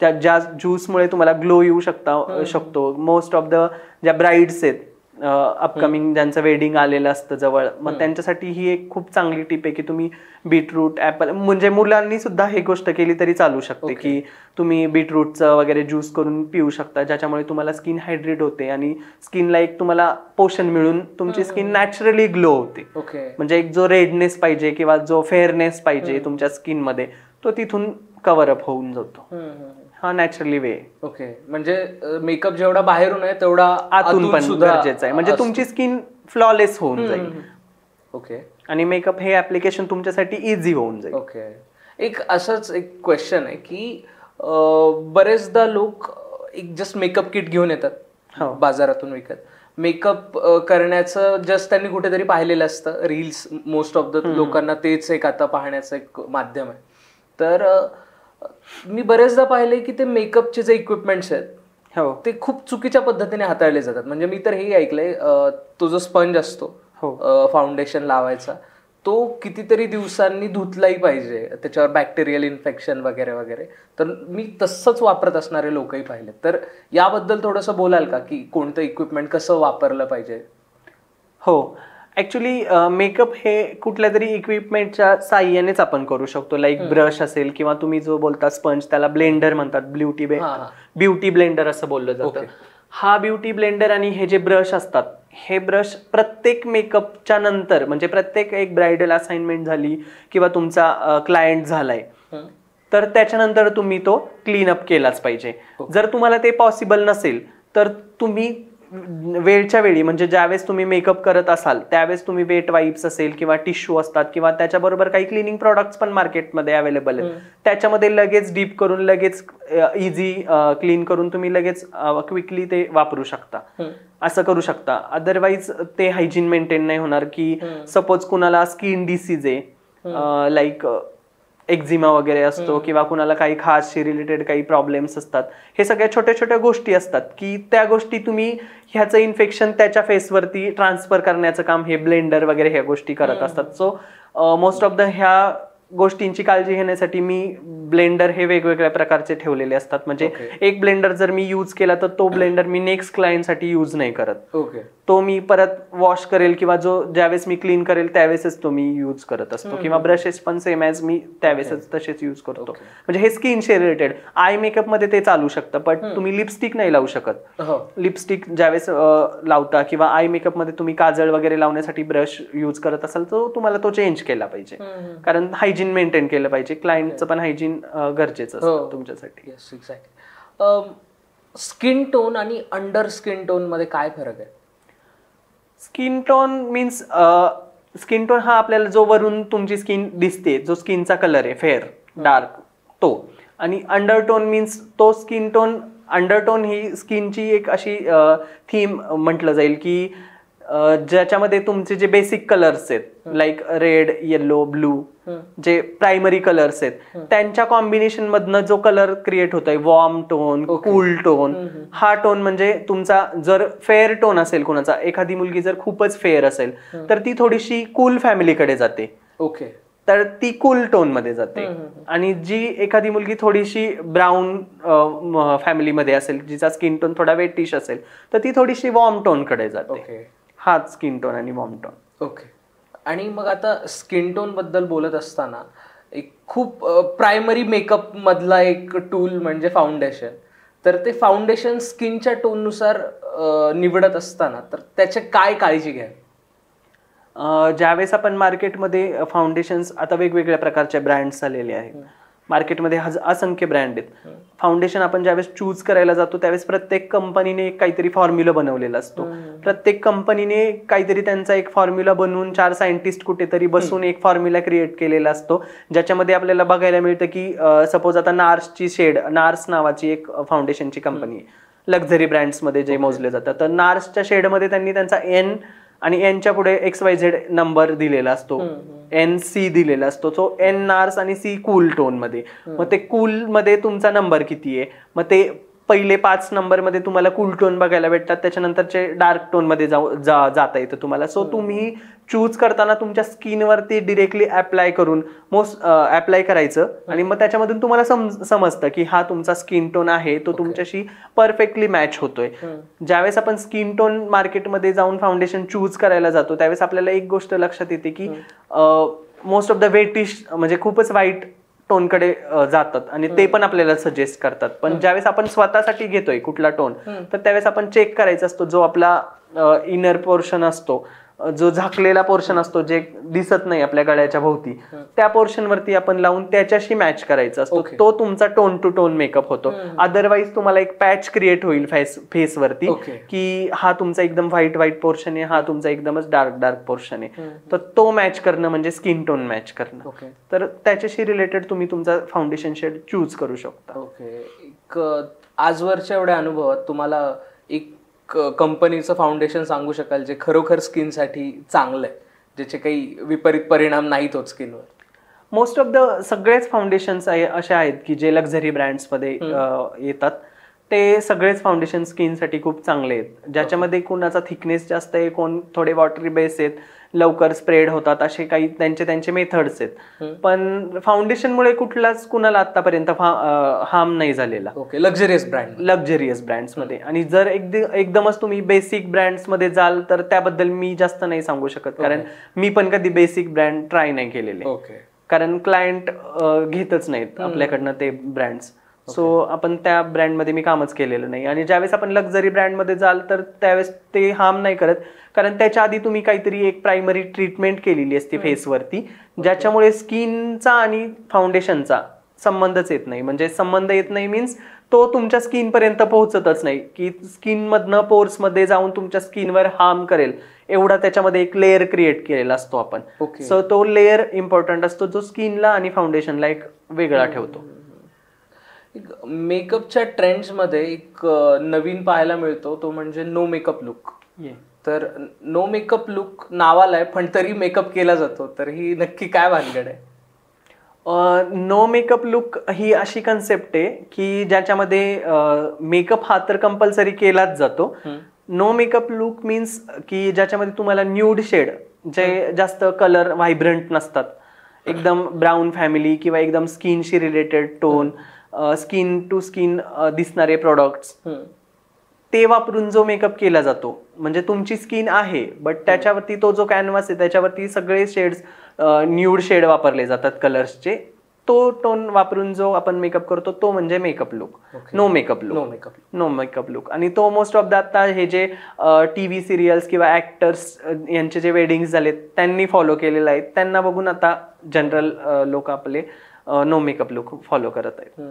त्या ज्या ज्यूसमुळे तुम्हाला ग्लो येऊ शकतो. मोस्ट ऑफ द ज्या ब्राईड्स आहेत अपकमिंग, ज्यांचं वेडिंग आलेलं असतं जवळ, मग त्यांच्यासाठी ही एक खूप चांगली टिप आहे की तुम्ही बीटरूट, ऍपल, म्हणजे मुलांनी सुद्धा ही गोष्ट केली तरी चालू शकते की तुम्ही बीटरूटचं वगैरे ज्यूस करून पिऊ शकता, ज्याच्यामुळे तुम्हाला स्किन हायड्रेट होते आणि स्किनला एक तुम्हाला पोषण मिळून तुमची स्किन नॅचरली ग्लो होते. म्हणजे एक जो रेडनेस पाहिजे किंवा जो फेअरनेस पाहिजे तुमच्या स्किन मध्ये तो तिथून कव्हर अप होऊन जातो. हा नॅचरली वे. ओके. म्हणजे मेकअप जेवढा बाहेरून आहे तेवढा आतून पण गरजेचं आहे, म्हणजे तुमची स्किन फ्लॉलेस होऊन जाईल. ओके. आणि मेकअप हे ऍप्लिकेशन तुमच्यासाठी इझी होऊन जाईल. ओके. एक असंच एक क्वेश्चन आहे की बरेचदा लोक एक जस्ट मेकअप किट घेऊन येतात बाजारातून विकत, मेकअप करण्याचं जस्ट त्यांनी कुठेतरी पाहिलेलं असतं. रील्स मोस्ट ऑफ द लोकांना तेच एक आता पाहण्याचं एक माध्यम आहे. तर मी बरेचदा पाहिले की ते मेकअपचे जे इक्विपमेंट्स आहेत ते खूप चुकीच्या पद्धतीने हाताळले जातात. म्हणजे मी तर हेही ऐकलंय, तो जो स्पंज असतो फाउंडेशन लावायचा, तो कितीतरी दिवसांनी धुतलाही पाहिजे, त्याच्यावर बॅक्टेरियल इन्फेक्शन वगैरे वगैरे. तर मी तसंच वापरत असणारे लोकही पाहिले. तर याबद्दल थोडंसं बोलाल का की कोणतं इक्विपमेंट कसं वापरलं पाहिजे? हो, ऍक्च्युली मेकअप हे कुठल्या तरी इक्विपमेंटच्या साह्यानेच आपण करू शकतो. लाईक ब्रश असेल किंवा तुम्ही जो बोलता स्पंज, त्याला ब्लेंडर म्हणतात, ब्युटी ब्लेंडर असं बोललं जातं. हा ब्युटी ब्लेंडर आणि हे जे ब्रश असतात, हे ब्रश प्रत्येक मेकअपच्या नंतर, म्हणजे प्रत्येक एक ब्रायडल असाइनमेंट झाली किंवा तुमचा क्लायंट झालाय, तर त्याच्यानंतर तुम्ही तो क्लीन अप केलाच पाहिजे. जर तुम्हाला ते पॉसिबल नसेल तर तुम्ही वेळच्या वेळी, म्हणजे ज्यावेळेस तुम्ही मेकअप करत असाल त्यावेळेस तुम्ही वेट वाईप्स असेल किंवा टिश्यू असतात किंवा त्याच्याबरोबर काही क्लिनिंग प्रॉडक्ट्स पण मार्केटमध्ये अवेलेबल आहेत, त्याच्यामध्ये लगेच डीप करून लगेच इझी क्लीन करून तुम्ही लगेच क्विकली ते वापरू शकता. असं करू शकता. अदरवाईज ते हायजीन मेंटेन नाही होणार. की सपोज कुणाला स्किन डिसीज आहे, लाईक एक्झिमा वगैरे असतो किंवा कुणाला काही खासशी रिलेटेड काही प्रॉब्लेम्स असतात, हे सगळ्या छोट्या छोट्या गोष्टी असतात की त्या गोष्टी तुम्ही ह्याचं इन्फेक्शन त्याच्या फेसवरती ट्रान्सफर करण्याचं काम हे ब्लेंडर वगैरे ह्या गोष्टी करत असतात. सो मोस्ट ऑफ द ह्या गोष्टींची काळजी घेण्यासाठी मी ब्लेंडर हे वेगवेगळ्या प्रकारचे ठेवलेले असतात. म्हणजे एक ब्लेंडर जर मी यूज केला तर तो ब्लेंडर मी नेक्स्ट क्लायंटसाठी यूज नाही करत. तो मी परत वॉश करेल किंवा जो ज्यावेळेस मी क्लीन करेल त्यावेळेसच तो मी यूज करत असतो. किंवा ब्रशेस पण सेम ॲज मी त्यावेळेसच तसेच यूज करतो. म्हणजे हे स्किनशी रिलेटेड. आय मेकअप मध्ये ते चालू शकतं, पण तुम्ही लिपस्टिक नाही लावू शकत. लिपस्टिक ज्यावेळेस लावता किंवा आय मेकअप मध्ये तुम्ही काजळ वगैरे लावण्यासाठी ब्रश यूज करत असाल तर तुम्हाला तो चेंज केला पाहिजे. कारण हायजीन मेंटेन केलं पाहिजे. क्लायंटचं पण हायजीन गरजेचं असतं तुमच्यासाठी. स्किन टोन आणि अंडर स्किन टोन मध्ये काय फरक आहे? Skin tone means skin tone हा आपल्याला जो वरून तुमची स्किन दिसते, जो स्किनचा कलर आहे फेअर डार्क, तो. आणि अंडरटोन मीन्स तो स्किन टोन. अंडरटोन ही स्किनची एक अशी थीम म्हटलं जाईल की ज्याच्यामध्ये तुमचे जे बेसिक कलर्स आहेत, लाईक रेड, येलो, ब्लू, जे प्रायमरी कलर्स आहेत, त्यांच्या कॉम्बिनेशन मधनं जो कलर क्रिएट होतोय, वॉर्म टोन, कूल टोन, हा टोन म्हणजे तुमचा जर फेअर टोन असेल कुणाचा, एखादी मुलगी जर खूपच फेअर असेल तर ती थोडीशी कूल फॅमिलीकडे जाते. तर ती कूल टोन मध्ये जाते. आणि जी एखादी मुलगी थोडीशी ब्राऊन फॅमिलीमध्ये असेल, जिचा स्किन टोन थोडा वेटिश असेल, तर ती थोडीशी वॉर्म टोन कडे जाते. हाच स्किन टोन आणि वॉर्म टोन. आणि मग आता स्किन टोन बद्दल बोलत असताना एक खूप प्रायमरी मेकअप मधला एक टूल म्हणजे फाउंडेशन. तर ते फाउंडेशन स्किनच्या टोननुसार निवडत असताना तर त्याची काय काळजी घ्या? ज्यावेळेस आपण मार्केटमध्ये फाउंडेशन्स, आता वेगवेगळ्या प्रकारच्या ब्रँड्स आलेले आहेत मार्केटमध्ये, असंख्य ब्रँड आहेत. फाउंडेशन आपण ज्यावेळेस चूज करायला जातो त्यावेळेस प्रत्येक कंपनीने काहीतरी फॉर्म्युला बनवलेला असतो. प्रत्येक कंपनीने काहीतरी त्यांचा एक फॉर्म्युला बनवून 4 सायंटिस्ट कुठेतरी बसून एक फॉर्म्युला क्रिएट केलेला असतो, ज्याच्यामध्ये आपल्याला बघायला मिळतं की सपोज आता नार्सची शेड, नार्स नावाची एक फाउंडेशनची कंपनी लक्झरी ब्रँड्समध्ये जे मोजले जातात, तर नार्सच्या शेडमध्ये त्यांनी त्यांचा एन आणि एनच्या पुढे XYZ नंबर दिलेला असतो, NC दिलेला असतो. सो एन नार्स आणि C कूल टोन मध्ये. मग ते कूल मध्ये तुमचा नंबर किती आहे, मग ते पहिले 5 नंबर मध्ये तुम्हाला कूल टोन बघायला भेटतात, त्याच्यानंतरचे डार्क टोन मध्ये जाता येतं तुम्हाला. सो तुम्ही चूज करताना तुमच्या स्किनवरती डिरेक्टली अप्लाय करून अप्लाय करायचं आणि मग त्याच्यामधून तुम्हाला समजतं की हा तुमचा स्किन टोन आहे, तो तुमच्याशी परफेक्टली मॅच होतोय. ज्यावेळेस आपण स्किन टोन मार्केटमध्ये जाऊन फाउंडेशन चूज करायला जातो त्यावेळेस आपल्याला एक गोष्ट लक्षात येते की मोस्ट ऑफ द वेटिश म्हणजे खूपच व्हाईट टोनकडे जातात आणि ते पण आपल्याला सजेस्ट करतात. पण ज्यावेळेस आपण स्वतःसाठी घेतोय कुठला टोन, तर त्यावेळेस आपण चेक करायचा असतो जो आपला इनर पोर्शन असतो, जो झाकलेला पोर्शन असतो, जे दिसत नाही आपल्या गळ्याच्या भोवती, त्या पोर्शन वरती आपण लावून त्याच्याशी मॅच करायचा असतो. तो तुमचा टोन टू टोन मेकअप होतो. अदरवाईज तुम्हाला एक पॅच क्रिएट होईल फेस वरती की हा तुमचा एकदम व्हाईट पोर्शन आहे, हा तुमचा एकदमच डार्क पोर्शन आहे. तर तो मॅच करणं म्हणजे स्किन टोन मॅच करणं. तर त्याच्याशी रिलेटेड तुम्ही तुमचा फाउंडेशन शेड चूज करू शकता. एक आजवरच्या एवढ्या अनुभवात तुम्हाला एक कंपनीचं फाउंडेशन सांगू शकाल जे खरोखर स्किनसाठी चांगलं आहे, ज्याचे काही विपरीत परिणाम नाहीत होत स्किनवर? मोस्ट ऑफ द सगळेच फाउंडेशन्स असे आहेत की जे लक्झरी ब्रँड्समध्ये येतात, ते सगळेच फाउंडेशन स्किनसाठी खूप चांगले आहेत, ज्याच्यामध्ये कोणाचा थिकनेस जास्त आहे, कोण थोडे वॉटरी बेस आहेत, लवकर स्प्रेड होतात, असे काही त्यांचे मेथड्स आहेत. पण फाउंडेशनमुळे कुणाला आतापर्यंत हार्म नाही झालेला. ओके, लक्झरियस ब्रँड्समध्ये. आणि जर एकदमच तुम्ही बेसिक ब्रँड्समध्ये जाल तर त्याबद्दल मी जास्त नाही सांगू शकत, कारण मी पण कधी बेसिक ब्रँड ट्राय नाही केलेले. ओके, कारण क्लायंट घेतच नाहीत आपल्याकडनं ते ब्रँड्स. सो आपण त्या ब्रँडमध्ये मी कामच केलेलं नाही. आणि ज्यावेळेस आपण लक्झरी ब्रँडमध्ये जाल तर त्यावेळेस ते हार्म नाही करत, कारण त्याच्या आधी तुम्ही काहीतरी एक प्रायमरी ट्रीटमेंट केलेली असते फेसवरती, ज्याच्यामुळे स्किनचा आणि फाउंडेशनचा संबंधच येत नाही. म्हणजे संबंध येत नाही मीन्स तो तुमच्या स्किनपर्यंत पोहोचतच नाही, की स्किनमधनं पोर्समध्ये जाऊन तुमच्या स्किनवर हार्म करेल एवढा त्याच्यामध्ये एक लेअर क्रिएट केलेला असतो आपण. सो तो लेअर इम्पॉर्टंट असतो, जो स्किनला आणि फाउंडेशनला एक वेगळा ठेवतो. मेकअपच्या ट्रेंड्समध्ये एक नवीन पाहायला मिळतो, तो म्हणजे नो मेकअप लुक. तर नो मेकअप लुक नावाला आहे, पण तरी मेकअप केला जातो, तर ही नक्की काय भानगड आहे? नो मेकअप लुक ही अशी कन्सेप्ट आहे की ज्याच्यामध्ये मेकअप हा तर कंपल्सरी केलाच जातो. नो मेकअप लुक मीन्स की ज्याच्यामध्ये तुम्हाला न्यूड शेड, जे जास्त कलर व्हायब्रंट नसतात, एकदम ब्राऊन फॅमिली किंवा एकदम स्किनशी related tone, skin to skin दिसणारे प्रोडक्ट्स, ते वापरून जो मेकअप केला जातो. म्हणजे तुमची स्किन आहे बट त्याच्यावरती तो जो कॅनव्हास आहे त्याच्यावरती सगळे शेड्स, न्यूड शेड वापरले जातात कलर्सचे, तो टोन वापरून जो आपण मेकअप करतो तो म्हणजे makeup look. No makeup look. आणि तो मोस्ट ऑफ द आता हे जे टीव्ही सिरियल्स किंवा ऍक्टर्स यांचे जे वेडिंग झालेत त्यांनी फॉलो केलेलं आहे, त्यांना बघून आता जनरल लोक आपले नो मेकअप लुक फॉलो करत आहेत,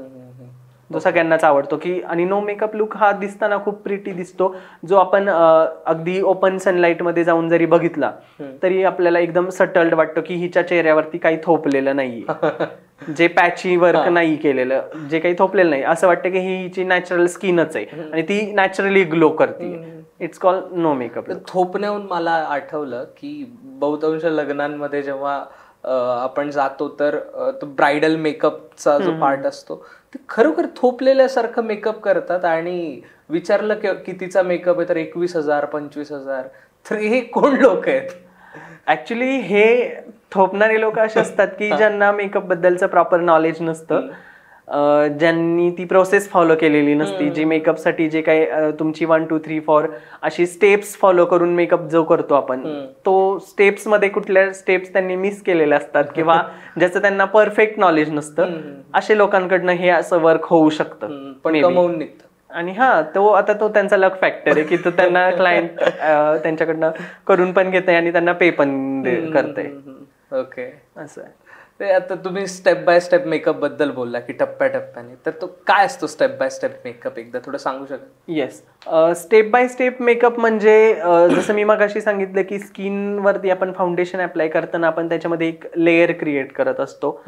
जो सगळ्यांनाच आवडतो. की आणि नो मेकअप लुक हा दिसताना खूप प्रिटी दिसतो, जो आपण अगदी ओपन सनलाईट मध्ये जाऊन जरी बघितला तरी आपल्याला एकदम सटल्ड वाटतो की हिच्या चेहऱ्यावरती काही थोपलेलं नाहीये, जे पॅची वर्क नाही केलेलं, जे काही थोपलेलं नाही, असं वाटतं की ही हिची नॅचरल स्किनच आहे आणि ती नॅचरली ग्लो करते. It's called no makeup. थोपण्याहून मला आठवलं की बहुतांश लग्नांमध्ये जेव्हा आपण जातो तर ब्रायडल मेकअपचा जो पार्ट असतो ते खरोखर थोपलेल्यासारखं मेकअप करतात, आणि विचारलं कितीचा मेकअप आहे तर 21,000 25,000. तर हे कोण लोक आहेत? ऍक्च्युली हे थोपणारे लोक असे असतात की ज्यांना मेकअप बद्दलचं प्रॉपर नॉलेज नसतं, ज्यांनी ती प्रोसेस फॉलो केलेली नसती, जी मेकअपसाठी जे काही तुमची 1 2 3 4 अशी स्टेप्स फॉलो करून मेकअप जो करतो आपण, तो स्टेप्स मध्ये कुठल्या स्टेप्स त्यांनी मिस केलेल्या असतात किंवा ज्याचं त्यांना परफेक्ट नॉलेज नसतं, अशा लोकांकडनं हे असं वर्क होऊ शकतं, पण कमावून निघतं. आणि तो त्यांचा लक फॅक्टर आहे की तो त्यांना क्लायंट त्यांच्याकडनं करून पण घेते आणि त्यांना पे पण करते. ओके, असं आहे. ते आता तुम्ही स्टेप बाय स्टेप मेकअप बद्दल बोलला की टप्प्याटप्प्याने, तर तो काय असतो स्टेप बाय स्टेप मेकअप, एकदा थोडं सांगू शकाल? Yes, step by step makeup म्हणजे जसं मी मगाशी सांगितलं की स्किनवरती आपण फाउंडेशन अप्लाय करताना आपण त्याच्यामध्ये एक लेअर क्रिएट करत असतो.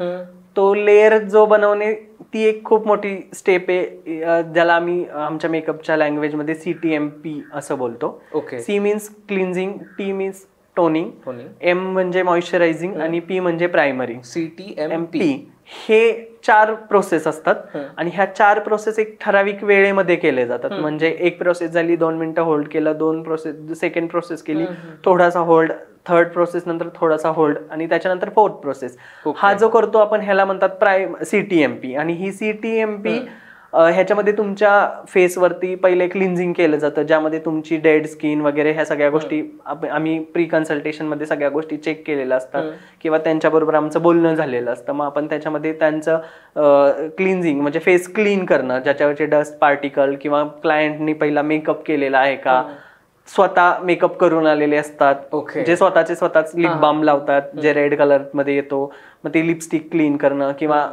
तो लेअर जो बनवणे ती एक खूप मोठी स्टेप आहे, ज्याला आम्ही आमच्या मेकअपच्या लँग्वेजमध्ये CTMP असं बोलतो. C means cleansing, T means toning, M म्हणजे मॉइश्चरायझिंग आणि P म्हणजे प्रायमरी. CTMP हे 4 प्रोसेस असतात आणि ह्या 4 प्रोसेस एक ठराविक वेळेमध्ये केले जातात. म्हणजे एक प्रोसेस झाली 2 मिनिटं होल्ड केलं, 2 प्रोसेस सेकंड प्रोसेस केली, थोडासा होल्ड, थर्ड प्रोसेस नंतर थोडासा होल्ड आणि त्याच्यानंतर 4th प्रोसेस. हा जो करतो आपण ह्याला म्हणतात CTMP. आणि ही CTMP ह्याच्यामध्ये तुमच्या फेसवरती पहिले क्लिन्झिंग केलं जातं, ज्यामध्ये तुमची डेड स्किन वगैरे ह्या सगळ्या गोष्टी आम्ही प्री कन्सल्टेशन मध्ये सगळ्या गोष्टी चेक केलेल्या असतात किंवा त्यांच्याबरोबर आमचं बोलणं झालेलं असतं. मग आपण त्याच्यामध्ये त्यांचं क्लिन्झिंग म्हणजे फेस क्लीन करणं, ज्याच्यावरचे डस्ट पार्टिकल किंवा क्लायंटनी पहिला मेकअप केलेला आहे का, स्वतः मेकअप करून आलेले असतात, जे स्वतःच लिप बाम लावतात जे रेड कलर मध्ये येतो, मग ते लिपस्टिक क्लीन करणं किंवा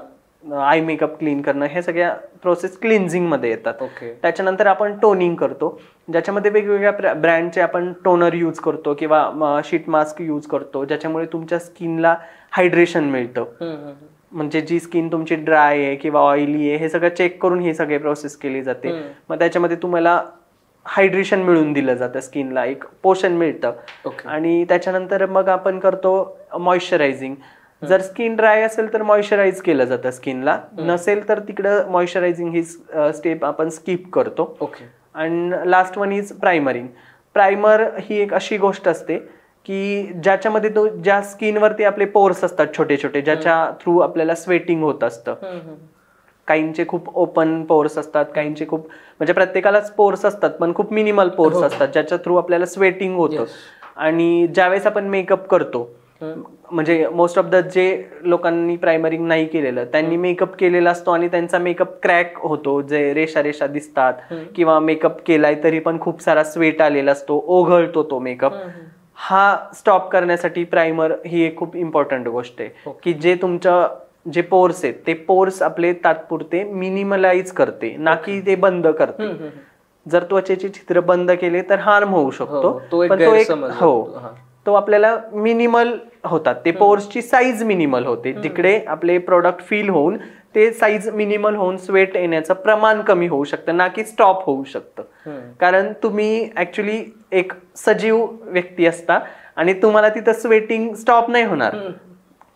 आय मेकअप क्लीन करणं, हे सगळ्या प्रोसेस क्लिन्झिंग मध्ये येतात. त्याच्यानंतर आपण टोनिंग करतो, ज्याच्यामध्ये वेगवेगळ्या ब्रँडचे आपण टोनर यूज करतो किंवा शीट मास्क यूज करतो, ज्याच्यामुळे तुमच्या स्किनला हायड्रेशन मिळतं. म्हणजे जी स्किन तुमची ड्राय आहे किंवा ऑइली आहे हे सगळं चेक करून ही सगळी प्रोसेस केली जाते. मग त्याच्यामध्ये तुम्हाला हायड्रेशन मिळून दिलं जातं स्किनला, एक पोषण मिळतं. आणि त्याच्यानंतर मग आपण करतो मॉइश्चरायझिंग. जर स्किन ड्राय असेल तर मॉइश्चराइज केलं जातं स्किनला, नसेल तर तिकडं मॉइश्चरायझिंग ही स्टेप आपण स्किप करतो. आणि लास्ट वन इज प्रायमरिंग. प्रायमर ही एक अशी गोष्ट असते की ज्याच्यामध्ये तो ज्या स्किनवरती आपले पोर्स असतात छोटे छोटे, ज्याच्या थ्रू आपल्याला स्वेटिंग होत असतं. काहींचे खूप ओपन पोर्स असतात, काहींचे खूप म्हणजे प्रत्येकालाच पोर्स असतात पण खूप मिनिमल पोर्स असतात ज्याच्या थ्रू आपल्याला स्वेटिंग होतं. आणि ज्यावेळेस आपण मेकअप करतो, म्हणजे मोस्ट ऑफ द जे लोकांनी प्रायमरिंग नाही केलेलं त्यांनी मेकअप केलेला असतो आणि त्यांचा मेकअप क्रॅक होतो, जे रेषा रेषा दिसतात, किंवा मेकअप केलाय तरी पण खूप सारा स्वेट आलेला असतो, ओघळतो तो मेकअप. हा स्टॉप करण्यासाठी प्रायमर ही एक खूप इम्पॉर्टंट गोष्ट आहे की जे तुमचं जे पोर्स आहेत ते पोर्स आपले तात्पुरते मिनिमलाइज करते, ना की ते बंद करते. जर त्वचेचे छिद्र बंद केले तर हार्म होऊ शकतो, पण तो एक तो आपल्याला मिनिमल होतात, ते पोर्सची साईज मिनिमल होते, जिकडे आपले प्रोडक्ट फील होऊन ते साईज मिनिमल होऊन स्वेट येण्याचं प्रमाण कमी होऊ शकतं, ना की स्टॉप होऊ शकतं. कारण तुम्ही ऍक्च्युली एक सजीव व्यक्ती असता आणि तुम्हाला तिथं स्वेटिंग स्टॉप नाही होणार,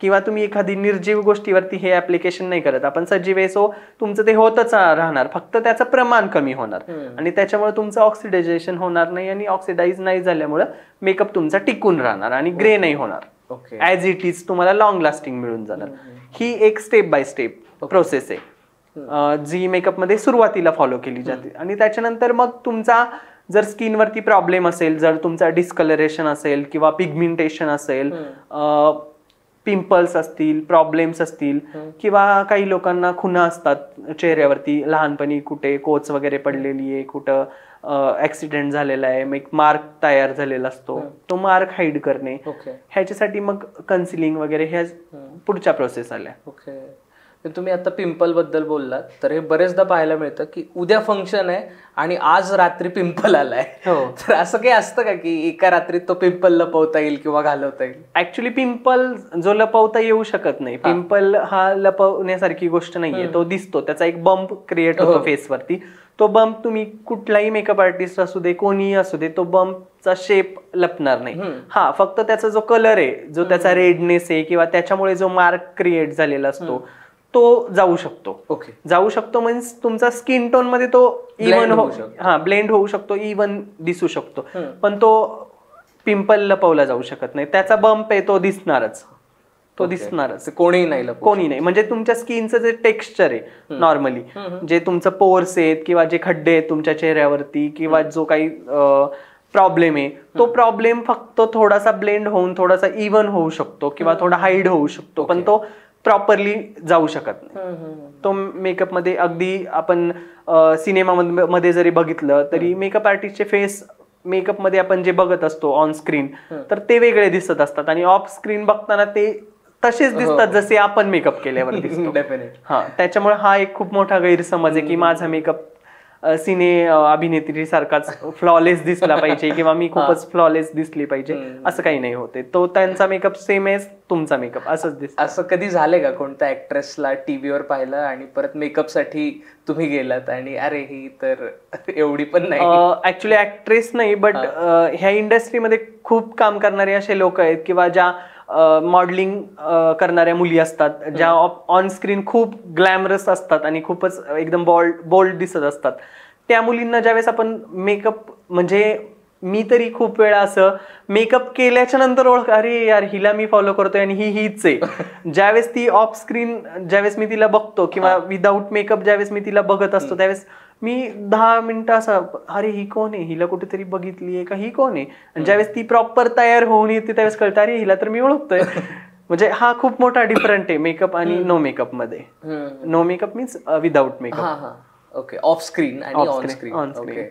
किंवा तुम्ही एखादी निर्जीव गोष्टीवरती हे ऍप्लिकेशन नाही करत. आपण सजीव आहे, सो तुमचं ते होतच राहणार, फक्त त्याचं प्रमाण कमी होणार आणि त्याच्यामुळे तुमचं ऑक्सिडायझेशन होणार नाही, आणि ऑक्सिडाइज नाही झाल्यामुळे मेकअप तुमचा टिकून राहणार आणि ग्रे नाही होणार. ऍज इट इज तुम्हाला लॉंग लास्टिंग मिळून जाणार. ही एक स्टेप बाय स्टेप प्रोसेस आहे जी मेकअप मध्ये सुरुवातीला फॉलो केली जाते. आणि त्याच्यानंतर मग तुमचा जर स्किनवरती प्रॉब्लेम असेल, जर तुमचा डिस्कलरेशन असेल किंवा पिगमेंटेशन असेल, पिंपल्स असतील, प्रॉब्लेम्स असतील, किंवा काही लोकांना खुणा असतात चेहऱ्यावरती, लहानपणी कुठे कोच वगैरे पडलेली आहे, कुठं ऍक्सिडेंट झालेला आहे, मग एक मार्क तयार झालेला असतो, तो मार्क हाईड करणे, ह्याच्यासाठी मग कन्सिलिंग वगैरे ह्या पुढच्या प्रोसेस आल्या. तुम्ही आता पिंपल बद्दल बोललात, तर हे बरेचदा पाहायला मिळतं की उद्या फंक्शन आहे आणि आज रात्री पिंपल आलाय. तर असं काही असतं का की एका रात्रीत तो पिंपल लपवता येईल किंवा घालवता येईल? ऍक्च्युली पिंपल जो लपवता येऊ शकत नाही, पिंपल हा लपवण्यासारखी गोष्ट नाहीये, तो दिसतो, त्याचा एक बंप क्रिएट होतो फेसवरती. तो बंप तुम्ही कुठलाही मेकअप आर्टिस्ट असू दे, कोणीही असू दे, तो बंपचा शेप लपणार नाही. हा फक्त त्याचा जो कलर आहे, जो त्याचा रेडनेस आहे, किंवा त्याच्यामुळे जो मार्क क्रिएट झालेला असतो तो जाऊ शकतो. जाऊ शकतो मीन्स तुमचा स्किन टोन मध्ये तो इव्हन ब्लेंड होऊ शकतो, इव्हन दिसू शकतो, पण तो पिंपल लपवला जाऊ शकत नाही. त्याचा बंप आहे तो दिसणारच, तो दिसणारच, कोणी नाही. म्हणजे तुमच्या स्किनचं जे टेक्स्चर आहे नॉर्मली, जे तुमचं पोर्स आहेत किंवा जे खड्डे आहेत तुमच्या चेहऱ्यावरती, किंवा जो काही प्रॉब्लेम आहे, तो प्रॉब्लेम फक्त थोडासा ब्लेंड होऊन थोडासा इव्हन होऊ शकतो किंवा थोडा हाईड होऊ शकतो, पण तो प्रॉपरली जाऊ शकत नाही. तो मेकअप मध्ये अगदी आपण सिनेमा मध्ये जरी बघितलं तरी मेकअप आर्टिस्टचे फेस मेकअप मध्ये आपण जे बघत असतो ऑन स्क्रीन, तर ते वेगळे दिसत असतात, आणि ऑफ स्क्रीन बघताना ते तसेच दिसतात जसे आपण मेकअप केल्यावर दिसतो. हा, त्याच्यामुळे हा एक खूप मोठा गैरसमज आहे की माझा मेकअप सिने अभिनेत्री सारखाच फ्लॉलेस दिसला पाहिजे किंवा मी खूपच फ्लॉलेस दिसली पाहिजे, असं काही नाही होते. तो त्यांचा मेकअप सेम आहे, तुमचा मेकअप असंच दिसतो. असं कधी झालंय का कोणत्या ऍक्ट्रेसला टीव्हीवर पाहिलं आणि परत मेकअप साठी तुम्ही गेलात आणि अरे ही तर एवढी पण नाही? ऍक्च्युली ऍक्ट्रेस नाही, बट ह्या इंडस्ट्रीमध्ये खूप काम करणारे असे लोक आहेत किंवा ज्या मॉडेलिंग करणाऱ्या मुली असतात, ज्या ऑन स्क्रीन खूप ग्लॅमरस असतात आणि खूपच एकदम बोल्ड दिसत असतात, त्या मुलींना ज्यावेळेस आपण मेकअप, म्हणजे मी तरी खूप वेळा असं मेकअप केल्याच्या नंतर ओळख, अरे यार हिला मी फॉलो करतोय आणि हीच आहे. ज्यावेळेस ती ऑफ स्क्रीन ज्यावेळेस मी तिला बघतो किंवा विदाऊट मेकअप ज्यावेळेस मी तिला बघत असतो, त्यावेळेस मी 10 मिनिटं असं, अरे ही कोण आहे, हिला कुठेतरी बघितलीये का, ही कोण आहे. आणि ज्यावेळेस ती प्रॉपर तयार होऊन येते त्यावेळेस कळतं, अरे हिला तर मी ओळखतोय. म्हणजे हा खूप मोठा डिफरंट आहे मेकअप आणि नो मेकअप मध्ये. No makeup means without makeup. Okay, off screen आणि ऑन स्क्रीन.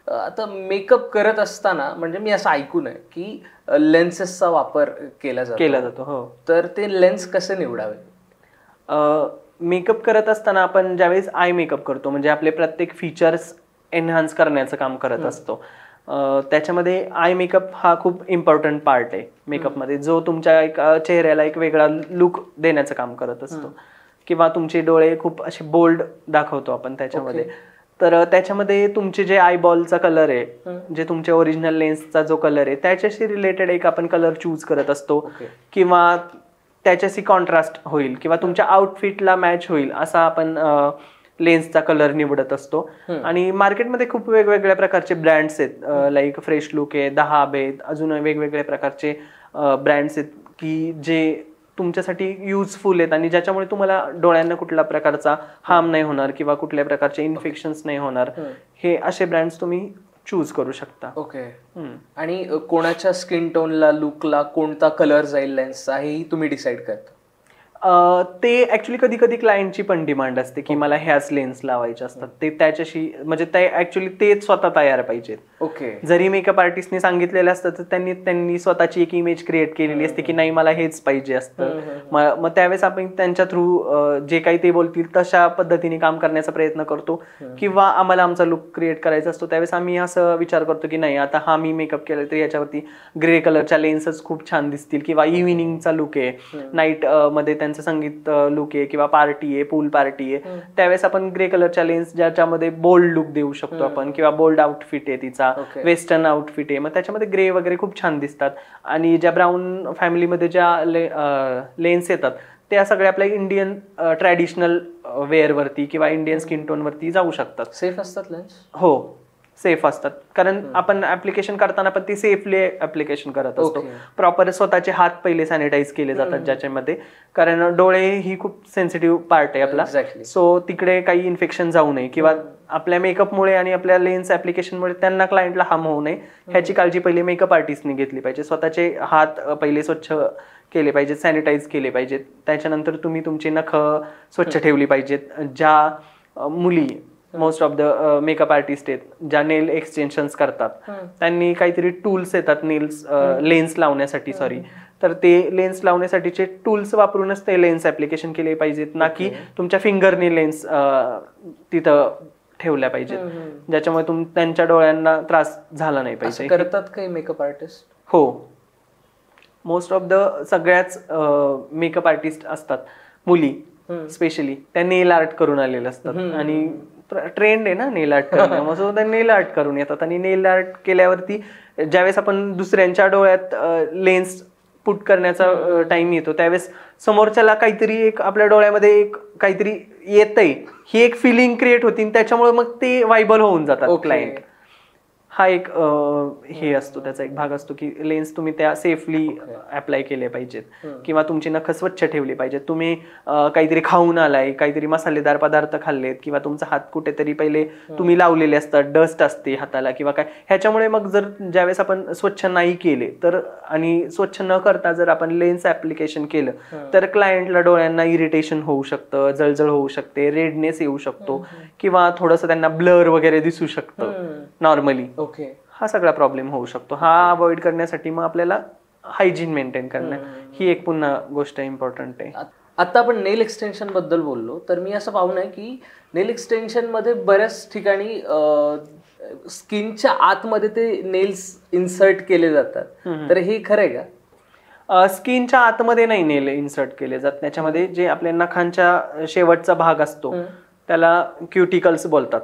आता मेकअप करत असताना म्हणजे मी असं ऐकून आहे की लेन्सेसचा वापर केला जातो. हो. तर ते लेन्स कसे निवडावे? मेकअप करत असताना आपण ज्यावेळेस आय मेकअप करतो, म्हणजे आपले प्रत्येक फीचर्स एनहान्स करण्याचं काम करत असतो, त्याच्यामध्ये आय मेकअप हा खूप इम्पॉर्टंट पार्ट आहे मेकअपमध्ये, जो तुमच्या एक चेहऱ्याला एक वेगळा लुक देण्याचं काम करत असतो, किंवा तुमचे डोळे खूप असे बोल्ड दाखवतो आपण त्याच्यामध्ये. तर त्याच्यामध्ये तुमचे जे आयबॉलचा कलर आहे, जे तुमच्या ओरिजिनल लेन्सचा जो कलर आहे त्याच्याशी रिलेटेड एक आपण कलर चूज करत असतो, किंवा त्याच्याशी कॉन्ट्रास्ट होईल किंवा तुमच्या आउटफिटला मॅच होईल असा आपण लेन्सचा कलर निवडत असतो. आणि मार्केटमध्ये खूप वेगवेगळ्या प्रकारचे ब्रँड्स आहेत, लाईक फ्रेश लुक आहे, दहाब आहेत, अजून वेगवेगळ्या प्रकारचे ब्रँड्स आहेत की जे तुमच्यासाठी युजफुल आहेत आणि ज्याच्यामुळे तुम्हाला डोळ्यांना कुठल्या प्रकारचा हार्म नाही होणार किंवा कुठल्या प्रकारचे इन्फेक्शन्स नाही होणार. हे असे ब्रँड्स तुम्ही चूज करू शकता. ओके. आणि कोणाच्या स्किन टोनला, लुकला कोणता कलर जाईल लेन्सचा हेही तुम्ही डिसाईड करता? ते ऍक्च्युली कधी कधी क्लायंटची पण डिमांड असते की मला ह्याच लेन्स लावायचे असतात. ते त्याच्याशी म्हणजे ते ऍक्च्युली तेच स्वतः तयार पाहिजेत. ओके. जरी मेकअप आर्टिस्टने सांगितलेलं असतं तर त्यांनी स्वतःची एक इमेज क्रिएट केलेली असते की नाही मला हेच पाहिजे असतं. मग त्यावेळेस आपण त्यांच्या थ्रू जे काही ते बोलतील तशा पद्धतीने काम करण्याचा प्रयत्न करतो, किंवा आम्हाला आमचा लुक क्रिएट करायचा असतो त्यावेळेस आम्ही असं विचार करतो की नाही आता हा मी मेकअप केला तर याच्यावरती ग्रे कलरच्या लेन्सच खूप छान दिसतील, किंवा इव्हिनिंगचा लुक आहे, नाईट मध्ये त्यांचं संगीत लुक आहे किंवा पार्टी आहे, पूल पार्टी आहे, त्यावेळेस आपण ग्रे कलरच्या लेन्स ज्याच्यामध्ये बोल्ड लुक देऊ शकतो आपण, किंवा बोल्ड आउटफिट आहे तिचा, वेस्टर्न आउटफिट आहे, मग त्याच्यामध्ये ग्रे वगैरे खूप छान दिसतात. आणि ज्या ब्राऊन फॅमिलीमध्ये ज्या लेन्स येतात त्या सगळ्या आपल्या इंडियन ट्रॅडिशनल वेअर वरती किंवा इंडियन स्किन टोन वरती जाऊ शकतात. सेफ असतात लेन्स? हो, सेफ असतात, कारण आपण ऍप्लिकेशन करताना पण ती सेफली ऍप्लिकेशन करत असतो. प्रॉपर स्वतःचे हात पहिले सॅनिटाईज केले जातात ज्याच्यामध्ये, कारण डोळे ही खूप सेन्सिटिव्ह पार्ट आहे आपला, सो तिकडे काही इन्फेक्शन जाऊ नये किंवा आपल्या मेकअपमुळे आणि आपल्या लेन्स ऍप्लिकेशनमुळे त्यांना क्लायंटला हार्म होऊ नये ह्याची काळजी पहिले मेकअप आर्टिस्टने घेतली पाहिजे. स्वतःचे हात पहिले स्वच्छ केले पाहिजेत, सॅनिटाईज केले पाहिजेत, त्याच्यानंतर तुम्ही तुमची नखं स्वच्छ ठेवली पाहिजेत. ज्या मुली most of the makeup artist आहेत ज्या नेल एक्सटेन्शन्स करतात त्यांनी काहीतरी टूल्स येतात लेन्स लावण्यासाठी, तर ते लेन्स लावण्यासाठीचे टूल्स वापरूनच ते लेन्स ऍप्लिकेशन केले पाहिजेत, ना की तुमच्या फिंगरने लेन्स तिथं ठेवल्या पाहिजेत, ज्याच्यामुळे त्यांच्या डोळ्यांना त्रास झाला नाही पाहिजे. करतात काही मेकअप आर्टिस्ट? हो, मोस्ट ऑफ द सगळ्याच मेकअप आर्टिस्ट असतात मुली स्पेशली, त्या नेल आर्ट करून आलेले असतात आणि ट्रेंड आहे ना नेल आर्ट करणं, मग त्या नेल आर्ट करून येतात. आणि नेल आर्ट केल्यावरती ज्यावेळेस आपण दुसऱ्यांच्या डोळ्यात लेन्स पुट करण्याचा टाइम येतो त्यावेळेस समोरच्याला काहीतरी एक आपल्या डोळ्यामध्ये एक काहीतरी येतंय ही एक फिलिंग क्रिएट होती, त्याच्यामुळे मग ते वायबल होऊन जातात क्लायंट. हा एक हे असतो, त्याचा एक भाग असतो की लेन्स तुम्ही त्या सेफली अप्लाय केले पाहिजेत, किंवा तुमची नखं स्वच्छ ठेवली पाहिजेत. तुम्ही काहीतरी खाऊन आलाय, काहीतरी मसालेदार पदार्थ खाल्लेत, किंवा तुमचा हात कुठेतरी पहिले तुम्ही लावलेले असतात, डस्ट असते हाताला किंवा काय, ह्याच्यामुळे मग जर ज्यावेळेस आपण स्वच्छ नाही केले तर आणि स्वच्छ न करता जर आपण लेन्स ऍप्लिकेशन केलं तर क्लायंटला डोळ्यांना इरिटेशन होऊ शकतं, जळजळ होऊ शकते, रेडनेस येऊ शकतो, किंवा थोडंसं त्यांना ब्लर वगैरे दिसू शकतं नॉर्मली. हा सगळा प्रॉब्लेम होऊ शकतो. हा अवॉइड करण्यासाठी मग आपल्याला हायजीन मेंटेन करणं ही एक पुन्हा गोष्ट इम्पॉर्टंट आहे. आता आपण नेल एक्सटेन्शन बद्दल बोललो, तर मी असं पाहून आहे की नेल एक्सटेन्शन मध्ये बऱ्याच ठिकाणी स्किनच्या आतमध्ये ते नेल्स इन्सर्ट केले जातात, तर हे खरं आहे का? स्किनच्या आतमध्ये नाही नेल इन्सर्ट केले जात, त्याच्यामध्ये जे आपल्या नखांच्या शेवटचा भाग असतो त्याला क्युटिकल्स बोलतात.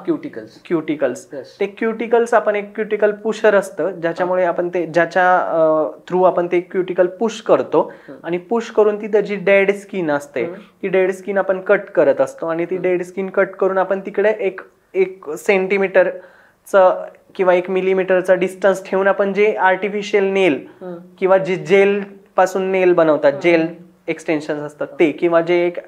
क्युटिकल्स ते क्युटिकल्स आपण एक क्युटिकल पुशर असतं ज्याच्यामुळे आपण ते ज्याच्या थ्रू आपण ते क्युटिकल पुश करतो, आणि पुश करून तिथं जी डेड स्किन असते ती डेड स्किन आपण कट करत असतो, आणि ती डेड स्किन कट करून आपण तिकडे एक सेंटीमीटरचं किंवा 1 मिलीमीटरचा डिस्टन्स ठेवून आपण जे आर्टिफिशियल नेल किंवा जे जेल पासून नेल बनवतात, जेल एक्सटेन्शन असतात ते, किंवा जे एक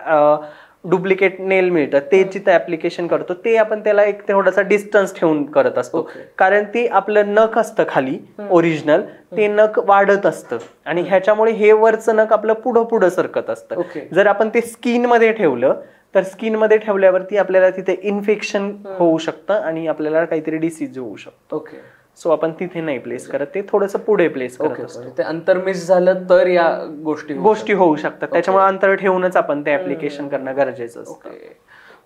डुप्लिकेट नेल मिळतं ते जिथे ऍप्लिकेशन करतो ते आपण त्याला एक थोडासा डिस्टन्स ठेवून करत असतो, कारण ते आपलं नख असतं खाली ओरिजिनल, ते नख वाढत असतं आणि ह्याच्यामुळे हे वरचं नख आपलं पुढं सरकत असतं. जर आपण ते स्किन मध्ये ठेवलं तर स्किन मध्ये ठेवल्यावरती आपल्याला तिथे इन्फेक्शन होऊ शकतं आणि आपल्याला काहीतरी डिसीज होऊ शकतो. सो आपण तिथे नाही प्लेस करत, ते थोडंसं पुढे प्लेस करत असतो. ते अंतर मिस झालं तर या गोष्टी होऊ शकतात, त्याच्यामुळे अंतर ठेवूनच आपण ते ऍप्लिकेशन करणं गरजेचं असतं.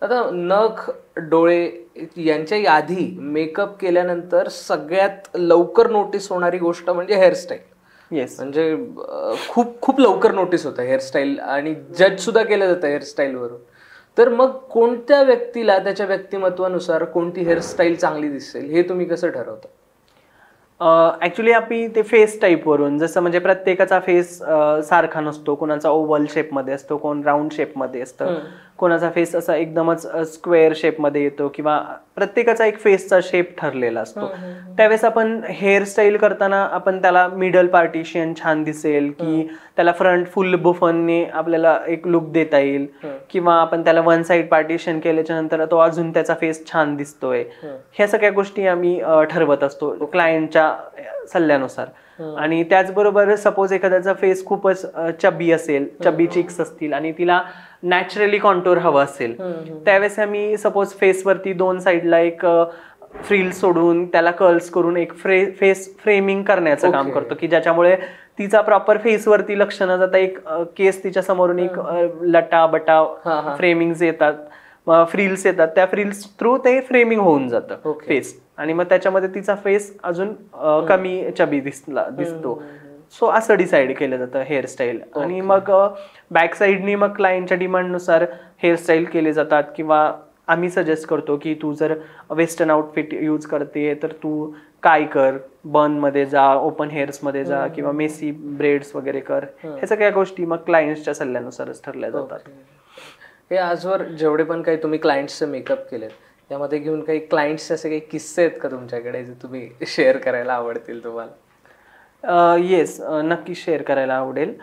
आता नख, डोळे यांच्या आधी मेकअप केल्यानंतर सगळ्यात लवकर नोटीस होणारी गोष्ट म्हणजे हेअरस्टाईल. येस, म्हणजे खूप खूप लवकर नोटीस होतं हेअरस्टाईल, आणि जज सुद्धा केलं जातं हेअरस्टाईलवरून. तर मग कोणत्या व्यक्तीला त्याच्या व्यक्तिमत्वानुसार कोणती हेअरस्टाईल चांगली दिसेल हे तुम्ही कसं ठरवता? ऍक्च्युली आम्ही ते फेस टाईपवरून, जसं म्हणजे प्रत्येकाचा फेस सारखा नसतो, कोणाचा ओव्हल शेपमध्ये असतो, कोण राऊंड शेपमध्ये असतं, कोणाचा फेस असा एकदमच स्क्वेअर शेपमध्ये येतो, किंवा प्रत्येकाचा एक फेसचा शेप ठरलेला असतो. त्यावेळेस आपण हेअरस्टाईल करताना आपण त्याला मिडल पार्टिशन छान दिसेल, की त्याला फ्रंट फुल बुफनने आपल्याला एक लुक देता येईल, किंवा आपण त्याला वन साइड पार्टिशन केल्याच्या नंतर तो अजून त्याचा फेस छान दिसतोय. ह्या सगळ्या गोष्टी आम्ही ठरवत असतो क्लायंटच्या सल्ल्यानुसार. आणि त्याचबरोबर सपोज एखाद्याचा फेस खूपच चबी असेल, चबी चिक्स असतील आणि तिला नॅचरली कॉन्टूर हवं असेल, त्यावेळेस आम्ही सपोज फेसवरती दोन साईडला एक फ्रिल सोडून त्याला कर्ल्स करून एक फेस फ्रेमिंग करण्याचं काम करतो, की ज्याच्यामुळे तिचा प्रॉपर फेसवरती लक्ष न जाता एक केस तिच्या समोरून एक लटा बटा फ्रेमिंग्स येतात, फ्रिल्स येतात, त्या फ्रिल्स थ्रू ते फ्रेमिंग होऊन जातं फेस, आणि मग त्याच्यामध्ये तिचा फेस अजून कमी चबी दिसतो. सो असं डिसाईड केलं जातं हेअरस्टाईल. आणि मग बॅक साईडनी मग क्लायंटच्या डिमांडनुसार हेअरस्टाईल केले जातात, किंवा आम्ही सजेस्ट करतो की तू जर वेस्टर्न आउटफिट यूज करते तर तू काय कर, बन मध्ये जा, ओपन हेअर्स मध्ये जा, किंवा मेसी ब्रेड्स वगैरे कर. ह्या सगळ्या गोष्टी मग क्लायंट्सच्या सल्ल्यानुसारच ठरल्या जातात. हे आजवर जेवढे पण काही तुम्ही क्लायंट्सचे मेकअप केलेत त्यामध्ये घेऊन काही क्लायंट्सचे असे काही किस्से आहेत का तुमच्याकडे जे तुम्ही शेअर करायला आवडतील तुम्हाला? येस, नक्की शेअर करायला आवडेल.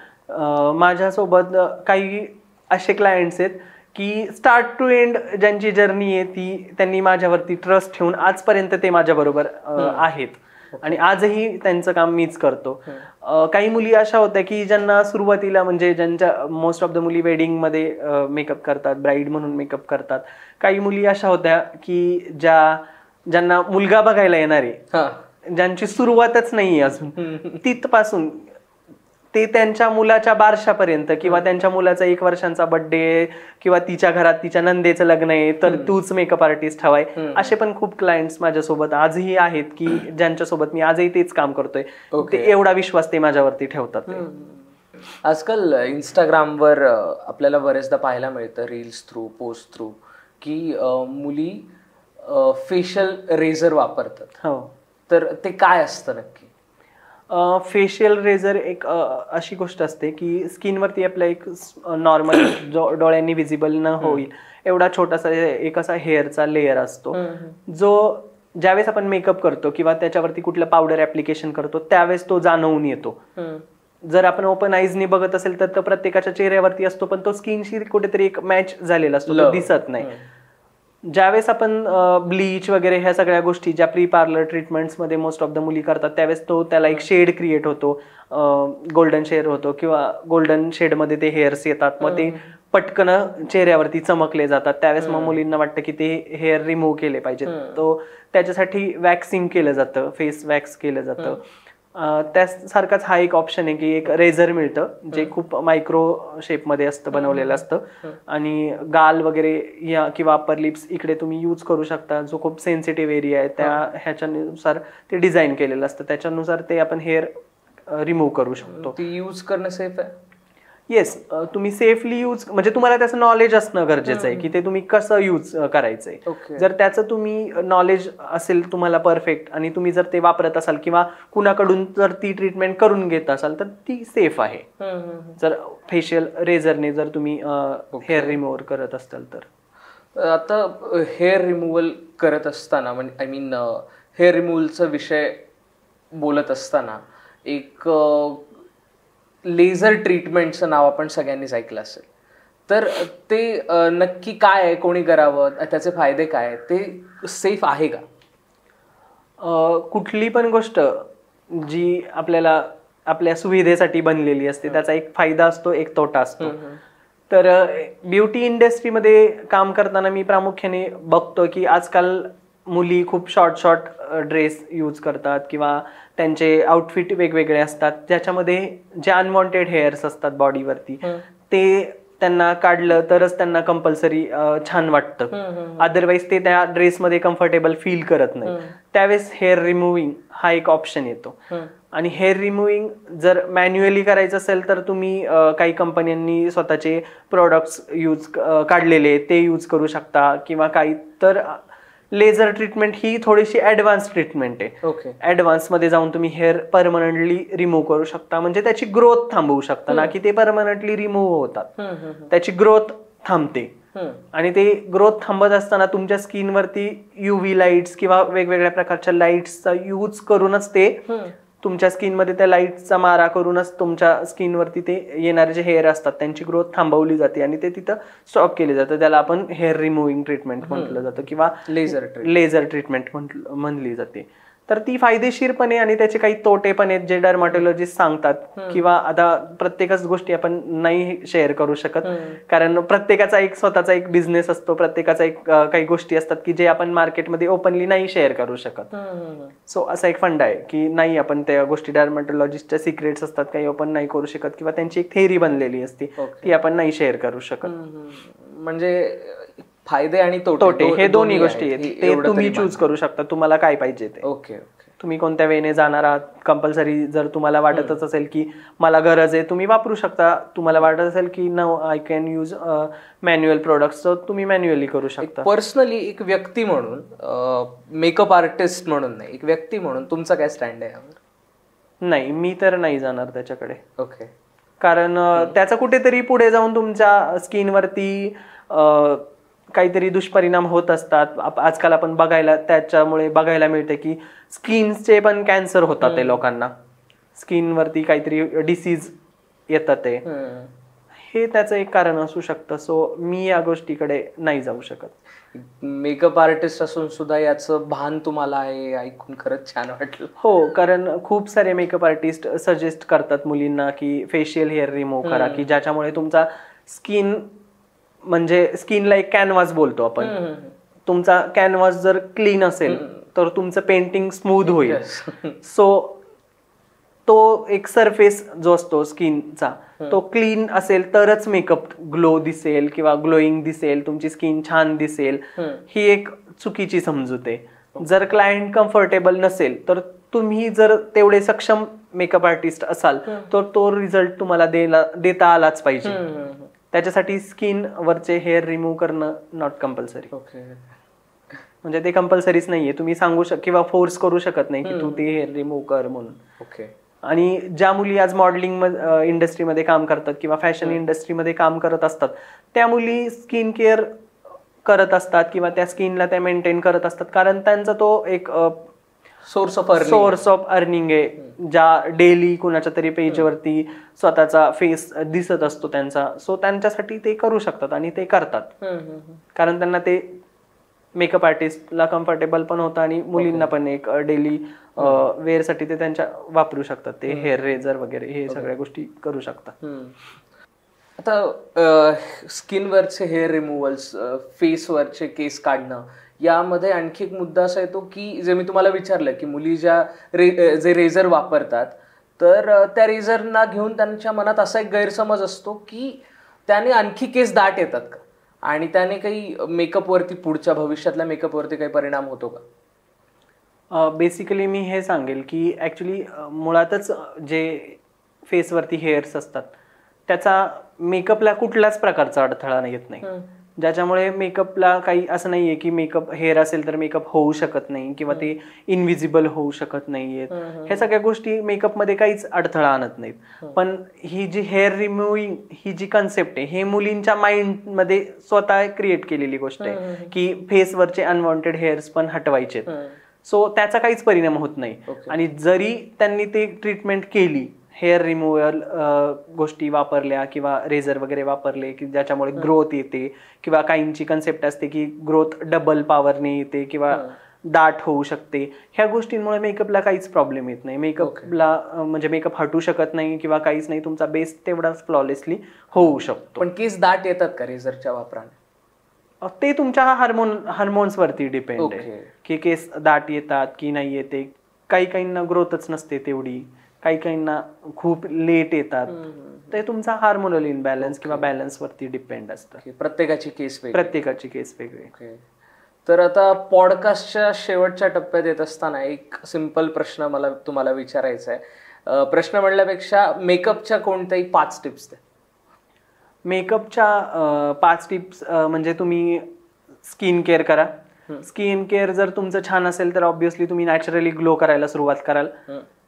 माझ्यासोबत काही असे क्लायंट्स आहेत की स्टार्ट टू एंड ज्यांची जर्नी आहे ती त्यांनी माझ्यावरती ट्रस्ट ठेवून आजपर्यंत ते माझ्याबरोबर आहेत, आणि आजही त्यांचं काम मीच करतो. काही मुली अशा होत्या की ज्यांना सुरुवातीला, म्हणजे ज्यांच्या मोस्ट ऑफ द मुली वेडिंगमध्ये मेकअप करतात, ब्राईड म्हणून मेकअप करतात. काही मुली अशा होत्या की ज्यांना मुलगा बघायला येणार आहे, ज्यांची सुरुवातच नाहीये अजून, तिथपासून ते त्यांच्या मुलाच्या बारशापर्यंत, किंवा त्यांच्या मुलाचा 1 वर्षांचा बर्थडे, किंवा तिच्या घरात तिच्या नंदेचं लग्न आहे तर तूच मेकअप आर्टिस्ट हवाय, असे पण खूप क्लायंट्स माझ्यासोबत आजही आहेत की ज्यांच्यासोबत मी आजही तेच काम करतोय. ते एवढा विश्वास ते माझ्यावरती ठेवतात. आजकाल इंस्टाग्रामवर आपल्याला बरेचदा पाहायला मिळतं, रील्स थ्रू, पोस्ट थ्रू, की मुली फेशियल रेझर वापरतात. हो. तर ते काय असतं नक्की? फेशियल रेझर एक अशी गोष्ट असते की स्किनवरती आपल्या एक नॉर्मल डोळ्यांनी विजिबल न होईल एवढा छोटासा एक असा हेअरचा लेअर असतो, जो ज्यावेळेस आपण मेकअप करतो किंवा त्याच्यावरती कुठलं पावडर ऍप्लिकेशन करतो त्यावेळेस तो जाणवून येतो. जर आपण ओपन आईजनी बघत असेल तर तो प्रत्येकाच्या चेहऱ्यावरती असतो, पण तो स्किनशी कुठेतरी एक मॅच झालेला असतो, तो दिसत नाही. ज्यावेळेस आपण ब्लीच वगैरे ह्या सगळ्या गोष्टी ज्या प्री पार्लर ट्रीटमेंट्समध्ये मोस्ट ऑफ द मुली करतात त्यावेळेस तो त्याला एक शेड क्रिएट होतो, गोल्डन शेड होतो, किंवा गोल्डन शेडमध्ये ते हेअर्स येतात, मग ते पटकन चेहऱ्यावरती चमकले जातात. त्यावेळेस मग मुलींना वाटतं की ते हेअर रिमूव्ह केले पाहिजेत, तो त्याच्यासाठी वॅक्सिंग केलं जातं, फेस वॅक्स केलं जातं. त्यासारखाच हा एक ऑप्शन आहे की एक रेझर मिळतं जे खूप मायक्रो शेपमध्ये असतं, बनवलेलं असतं, आणि गाल वगैरे या किंवा अप्पर लिप्स इकडे तुम्ही यूज करू शकता, जो खूप सेन्सिटिव्ह एरिया आहे त्या ह्याच्यानुसार ते डिझाईन केलेलं असतं, त्याच्यानुसार ते आपण हेअर रिमूव्ह करू शकतो. ती यूज करणं सेफ आहे? येस, तुम्ही सेफली यूज, म्हणजे तुम्हाला त्याचं नॉलेज असणं गरजेचं आहे की ते तुम्ही कसं यूज करायचंय. जर त्याचं तुम्ही नॉलेज असेल तुम्हाला परफेक्ट, आणि तुम्ही जर ते वापरत असाल किंवा कुणाकडून जर ती ट्रीटमेंट करून घेत असाल तर ती सेफ आहे. जर फेशियल रेझरने जर तुम्ही हेअर रिमूव्हर करत असाल तर. आता हेअर रिमूव्हल करत असताना, म्हणजे आय मीन हेअर रिमूव्हलचा विषय बोलत असताना एक लेझर ट्रीटमेंटचं नाव आपण सगळ्यांनीच ऐकलं असेल, तर ते नक्की काय आहे, कोणी करावं, त्याचे फायदे काय आहेत, ते सेफ आहे का? कुठली पण गोष्ट जी आपल्याला आपल्या सुविधेसाठी बनलेली असते त्याचा एक फायदा असतो, एक तोटा असतो. तर ब्युटी इंडस्ट्रीमध्ये काम करताना मी प्रामुख्याने बघतो की आजकाल मुली खूप शॉर्ट ड्रेस यूज करतात, किंवा त्यांचे आउटफिट वेगवेगळे असतात ज्याच्यामध्ये जे अनवॉन्टेड हेअर्स असतात बॉडीवरती ते त्यांना काढलं तरच त्यांना कंपल्सरी छान वाटतं, अदरवाईज ते त्या ड्रेसमध्ये कम्फर्टेबल फील करत नाही. त्यावेळेस हेअर रिमुव्हिंग हा एक ऑप्शन येतो. आणि हेअर रिमुव्हिंग जर मॅन्युअली करायचं असेल तर तुम्ही काही कंपन्यांनी स्वतःचे प्रोडक्ट्स काढलेले ते यूज करू शकता, किंवा काही तर लेझर ट्रीटमेंट ही थोडीशी ऍडव्हान्स ट्रीटमेंट आहे. ओके. ऍडव्हान्स मध्ये जाऊन तुम्ही हेअर परमनंटली रिमूव्ह करू शकता, म्हणजे त्याची ग्रोथ थांबवू शकता, ना की ते परमनंटली रिमूव्ह होतात, त्याची ग्रोथ थांबते. आणि ते ग्रोथ थांबत असताना तुमच्या स्किनवरती युव्ही लाईट्स किंवा वेगवेगळ्या प्रकारच्या लाईट्सचा यूज करूनच ते तुमच्या स्किनमध्ये त्या लाईट्सचा मारा करूनच तुमच्या स्किनवरती ते येणारे जे हेअर असतात त्यांची ग्रोथ थांबवली जाते आणि ते तिथं स्टॉप केले जातं. त्याला आपण हेअर रिमुव्हिंग ट्रीटमेंट म्हटलं जातं किंवा लेझर ट्रीटमेंट म्हणली जाते. तर ती फायदेशीर पण आहे आणि त्याचे काही तोटे पण आहेत जे डर्माटोलॉजिस्ट सांगतात, किंवा आता प्रत्येकच गोष्टी आपण नाही शेअर करू शकत, कारण प्रत्येकाचा एक स्वतःचा एक बिझनेस असतो, प्रत्येकाचा एक काही गोष्टी असतात की जे आपण मार्केटमध्ये ओपनली नाही शेअर करू शकत. सो असा एक फंड आहे की नाही आपण त्या गोष्टी, डर्माटोलॉजिस्टच्या सिक्रेट्स असतात काही ओपन नाही करू शकत, किंवा त्यांची एक थेअरी बनलेली असते ती आपण नाही शेअर करू शकत. म्हणजे फायदे आणि तोटे हे दोन्ही गोष्टी आहेत, ते तुम्ही चूज करू शकता तुम्हाला काय पाहिजे ते. ओके. तुम्ही कोणत्या वेने जाणार आहात, कंपल्सरी जर तुम्हाला वाटतच असेल की मला गरज आहे तुम्ही वापरू शकता, तुम्हाला वाटत असेल की no I can use manual products तर तुम्ही मॅन्युअली करू शकता. पर्सनली एक व्यक्ती म्हणून, मेकअप आर्टिस्ट म्हणून नाही, एक व्यक्ती म्हणून तुमचा काय स्टँड आहे यावर? नाही, मी तर नाही जाणार त्याच्याकडे. ओके. कारण त्याचा कुठेतरी पुढे जाऊन तुमच्या स्किनवरती काहीतरी दुष्परिणाम होत असतात. आजकाल आपण त्याच्यामुळे बघायला मिळते की स्किनचे पण कॅन्सर होतात ते लोकांना, स्किनवरती काहीतरी डिसीज येतात ते, हे त्याचं एक कारण असू शकतं. सो मी या गोष्टीकडे नाही जाऊ शकत. मेकअप आर्टिस्ट असून सुद्धा याचं भान तुम्हाला आहे, ऐकून खरंच छान वाटलं. हो, कारण खूप सारे मेकअप आर्टिस्ट सजेस्ट करतात मुलींना की फेशियल हेअर रिमूव्ह करा, की ज्याच्यामुळे तुमचा स्किन, म्हणजे स्किनला एक कॅनव्हास बोलतो आपण, तुमचा कॅनव्हास जर क्लीन असेल तर तुमचं पेंटिंग स्मूथ होईल. सो तो एक सरफेस जो असतो स्किनचा तो क्लीन असेल तरच मेकअप ग्लो दिसेल किंवा ग्लोईंग दिसेल, तुमची स्किन छान दिसेल, ही एक चुकीची समजूत आहे. जर क्लायंट कम्फर्टेबल नसेल तर तुम्ही जर तेवढे सक्षम मेकअप आर्टिस्ट असाल तर तो रिझल्ट तुम्हाला देता आलाच पाहिजे. त्याच्यासाठी स्किन वरचे हेअर रिमूव्ह करणं नॉट कंपल्सरी. म्हणजे ते कंपल्सरीच नाहीये, तुम्ही सांगू किंवा फोर्स करू शकत नाही की तू ते हेअर रिमूव्ह कर म्हणून. ओके. आणि ज्या मुली आज मॉडेलिंग इंडस्ट्रीमध्ये काम करतात किंवा फॅशन इंडस्ट्रीमध्ये काम करत असतात त्या मुली स्किन केअर करत असतात किंवा त्या स्किनला त्या मेंटेन करत असतात, कारण त्यांचा तो एक सोर्स ऑफ अर्निंग आहे, ज्या डेली कुणाच्या तरी पेजवरती स्वतःचा फेस दिसत असतो त्यांचा. सो त्यांच्यासाठी ते करू शकतात आणि ते करतात, कारण त्यांना ते मेकअप आर्टिस्टला कम्फर्टेबल पण होतं आणि मुलींना पण एक डेली वेअर साठी ते त्यांच्या वापरू शकतात, ते हेअर रेझर वगैरे हे सगळ्या गोष्टी करू शकतात. आता स्किनवरचे हेअर रिमूव्हल्स, फेसवरचे केस काढणं, यामध्ये आणखी एक मुद्दा असा येतो की जे मी तुम्हाला विचारलं की मुली जे रेझर वापरतात तर त्या रेझरना घेऊन त्यांच्या मनात असा एक गैरसमज असतो की त्याने आणखी केस दाट येतात का, आणि त्याने काही मेकअपवरती, पुढच्या भविष्यातल्या मेकअपवरती काही परिणाम होतो का? बेसिकली मी हे सांगेल की ॲक्च्युली मुळातच जे फेसवरती हेअर्स असतात त्याचा मेकअपला कुठल्याच प्रकारचा अडथळा येत नाही, ज्याच्यामुळे मेकअपला काही असं नाहीये की मेकअप हेअर असेल तर मेकअप होऊ शकत नाही किंवा ते इनविजिबल होऊ शकत नाहीयेत. ह्या सगळ्या गोष्टी मेकअपमध्ये काहीच अडथळा आणत नाहीत. पण ही जी हेअर रिमूव्हिंग ही जी कन्सेप्ट आहे हे मुलींच्या माइंडमध्ये स्वतः क्रिएट केलेली गोष्ट आहे की फेसवरचे अनवॉन्टेड हेअर्स पण हटवायचे. सो त्याचा काहीच परिणाम होत नाही. आणि जरी त्यांनी ते ट्रीटमेंट केली, हेअर रिमूव्हल गोष्टी वापरल्या किंवा रेझर वगैरे वापरले की ज्याच्यामुळे ग्रोथ येते, किंवा काहींची कन्सेप्ट असते की ग्रोथ डबल पॉवरने येते किंवा दाट होऊ शकते, ह्या गोष्टींमुळे मेकअपला काहीच प्रॉब्लेम येत नाही. मेकअपला म्हणजे मेकअप हटू शकत नाही किंवा काहीच नाही, तुमचा बेस तेवढाच फ्लॉलेसली होऊ शकतो. पण केस दाट येतात का रेझरच्या वापराने? ते तुमच्या हार्मोन्स वरती डिपेंड आहे की केस दाट येतात की नाही येते. काहींना ग्रोथच नसते तेवढी, काही काहींना खूप लेट येतात. ते तुमचा हार्मोनल इनबॅलन्स किंवा बॅलन्स वरती डिपेंड असतं. प्रत्येकाची केस वेगळी. प्रत्येकाची केस वेगळी. तर आता पॉडकास्टच्या शेवटच्या टप्प्यात येत असताना एक सिंपल प्रश्न मला तुम्हाला विचारायचा आहे. प्रश्न म्हणल्यापेक्षा मेकअपच्या कोणत्याही 5 टिप्स द्या. मेकअपच्या 5 टिप्स म्हणजे तुम्ही स्किन केअर करा. स्किन केअर जर तुमचं छान असेल तर ऑब्व्हियसली तुम्ही नॅचरली ग्लो करायला सुरुवात कराल.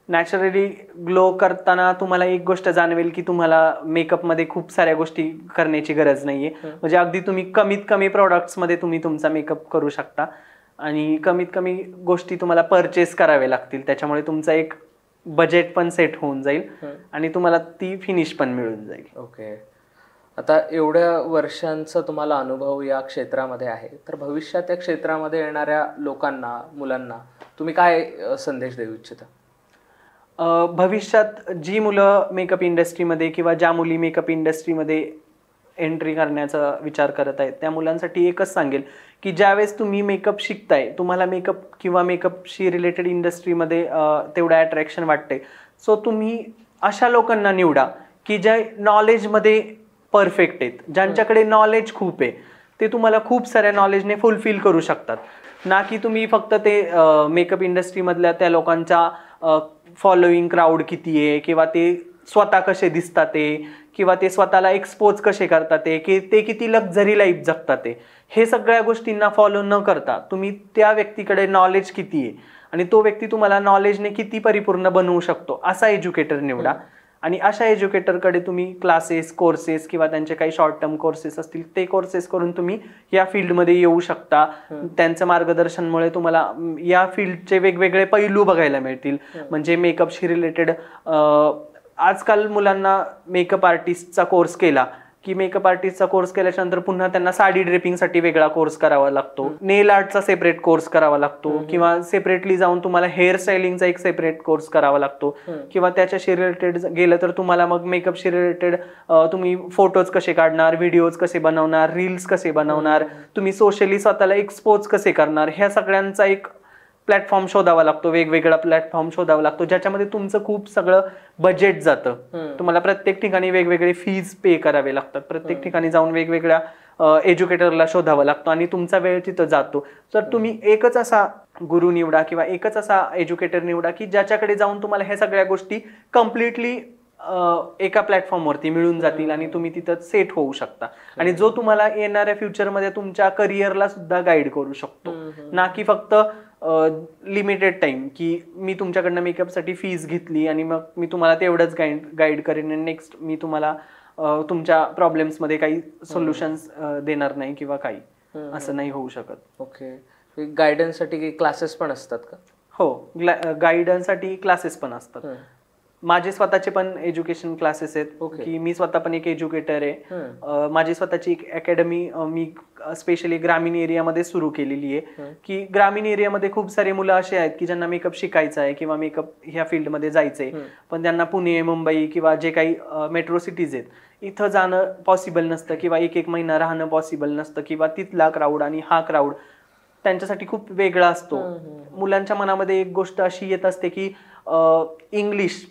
नॅचरली ग्लो करताना तुम्हाला एक गोष्ट जाणवेल की तुम्हाला मेकअपमध्ये खूप साऱ्या गोष्टी करण्याची गरज नाहीये. म्हणजे अगदी तुम्ही कमीत कमी प्रॉडक्ट्समध्ये तुम्ही तुमचा मेकअप करू शकता आणि कमीत कमी गोष्टी तुम्हाला परचेस करावे लागतील. त्याच्यामुळे तुमचा एक बजेट पण सेट होऊन जाईल आणि तुम्हाला ती फिनिश पण मिळून जाईल. ओके. आता एवढ्या वर्षांचा तुम्हाला अनुभव या क्षेत्रामध्ये आहे, तर भविष्यात त्या क्षेत्रामध्ये येणाऱ्या लोकांना, मुलांना तुम्ही काय संदेश देऊ इच्छिता? भविष्यात जी मुलं मेकअप इंडस्ट्रीमध्ये किंवा ज्या मुली मेकअप इंडस्ट्रीमध्ये एंट्री करण्याचा विचार करत आहेत त्या मुलांसाठी एकच सांगेल की ज्यावेळेस तुम्ही मेकअप शिकताय, तुम्हाला मेकअप किंवा मेकअपशी रिलेटेड इंडस्ट्रीमध्ये तेवढं अट्रॅक्शन वाटतंय, सो तुम्ही अशा लोकांना निवडा की ज्या नॉलेजमध्ये परफेक्ट आहेत, ज्यांच्याकडे नॉलेज खूप आहे, ते तुम्हाला खूप साऱ्या नॉलेजने फुलफिल करू शकतात. ना की तुम्ही फक्त ते मेकअप इंडस्ट्रीमधल्या त्या लोकांच्या फॉलोईंग क्राऊड किती आहे किंवा ते स्वतः कसे दिसतात ते किंवा ते स्वतःला एक्सपोज कसे करतात ते किती लक्झरी लाईफ जगतात हे सगळ्या गोष्टींना फॉलो न करता तुम्ही त्या व्यक्तीकडे नॉलेज किती आहे आणि तो व्यक्ती तुम्हाला नॉलेजने किती परिपूर्ण बनवू शकतो असा एज्युकेटर निवडा. आणि अशा एज्युकेटरकडे तुम्ही क्लासेस, कोर्सेस किंवा त्यांचे काही शॉर्ट टर्म कोर्सेस असतील ते कोर्सेस करून तुम्ही या फील्डमध्ये येऊ शकता. त्यांचं मार्गदर्शनमुळे तुम्हाला या फील्डचे वेगवेगळे पैलू बघायला मिळतील. म्हणजे मेकअपशी रिलेटेड आजकाल मुलांना मेकअप आर्टिस्टचा कोर्स केला की मेकअप आर्टिस्टचा कोर्स केल्याच्या नंतर पुन्हा त्यांना साडी ड्रेपिंगसाठी वेगळा कोर्स करावा लागतो, नेल आर्टचा सेपरेट कोर्स करावा लागतो किंवा सेपरेटली जाऊन तुम्हाला हेअर स्टायलिंगचा एक सेपरेट कोर्स करावा लागतो किंवा त्याच्याशी रिलेटेड गेलं तर तुम्हाला मग मेकअपशी रिलेटेड तुम्ही फोटोज कसे काढणार, व्हिडिओज कसे बनवणार, रील्स कसे बनवणार, तुम्ही सोशली स्वतःला एक्सपोज कसे करणार, ह्या सगळ्यांचा एक प्लॅटफॉर्म शोधावा लागतो, वेगवेगळा प्लॅटफॉर्म शोधावा लागतो ज्याच्यामध्ये तुमचं खूप सगळं बजेट जातं. तुम्हाला प्रत्येक ठिकाणी वेगवेगळे फीज पे करावे लागतात, प्रत्येक ठिकाणी जाऊन वेगवेगळ्या एज्युकेटरला शोधावा लागतो आणि तुमचा वेळ तिथं जातो. तर तुम्ही एकच असा गुरु निवडा किंवा एकच असा एज्युकेटर निवडा की ज्याच्याकडे जाऊन तुम्हाला ह्या सगळ्या गोष्टी कम्प्लिटली एका प्लॅटफॉर्मवरती मिळून जातील आणि तुम्ही तिथं सेट होऊ शकता आणि जो तुम्हाला येणाऱ्या फ्युचरमध्ये तुमच्या करिअरला सुद्धा गाईड करू शकतो. ना की फक्त लिमिटेड टाइम की मी तुमच्याकडनं मेकअपसाठी फीज घेतली आणि मग मी तुम्हाला तेवढंच गाईड करेन आणि नेक्स्ट मी तुम्हाला तुमच्या प्रॉब्लेम्समध्ये काही सोल्युशन्स देणार नाही किंवा काही असं नाही होऊ शकत. ओके. गायडन्ससाठी काही क्लासेस पण असतात का? हो, गायडन्ससाठी क्लासेस पण असतात. माझे स्वतःचे पण एज्युकेशन क्लासेस आहेत की मी स्वतः पण एक एज्युकेटर आहे. माझी स्वतःची एक अकॅडमी मी स्पेशली ग्रामीण एरियामध्ये सुरू केलेली आहे की ग्रामीण एरियामध्ये खूप सारे मुलं असे आहेत की ज्यांना मेकअप शिकायचं आहे किंवा मेकअप ह्या फील्डमध्ये जायचंय पण त्यांना पुणे, मुंबई किंवा जे काही मेट्रो सिटीज आहेत इथं जाणं पॉसिबल नसतं किंवा एक महिना राहणं पॉसिबल नसतं किंवा तिथला क्राऊड आणि हा क्राऊड त्यांच्यासाठी खूप वेगळा असतो. मुलांच्या मनामध्ये एक गोष्ट अशी येत असते की इंग्लिश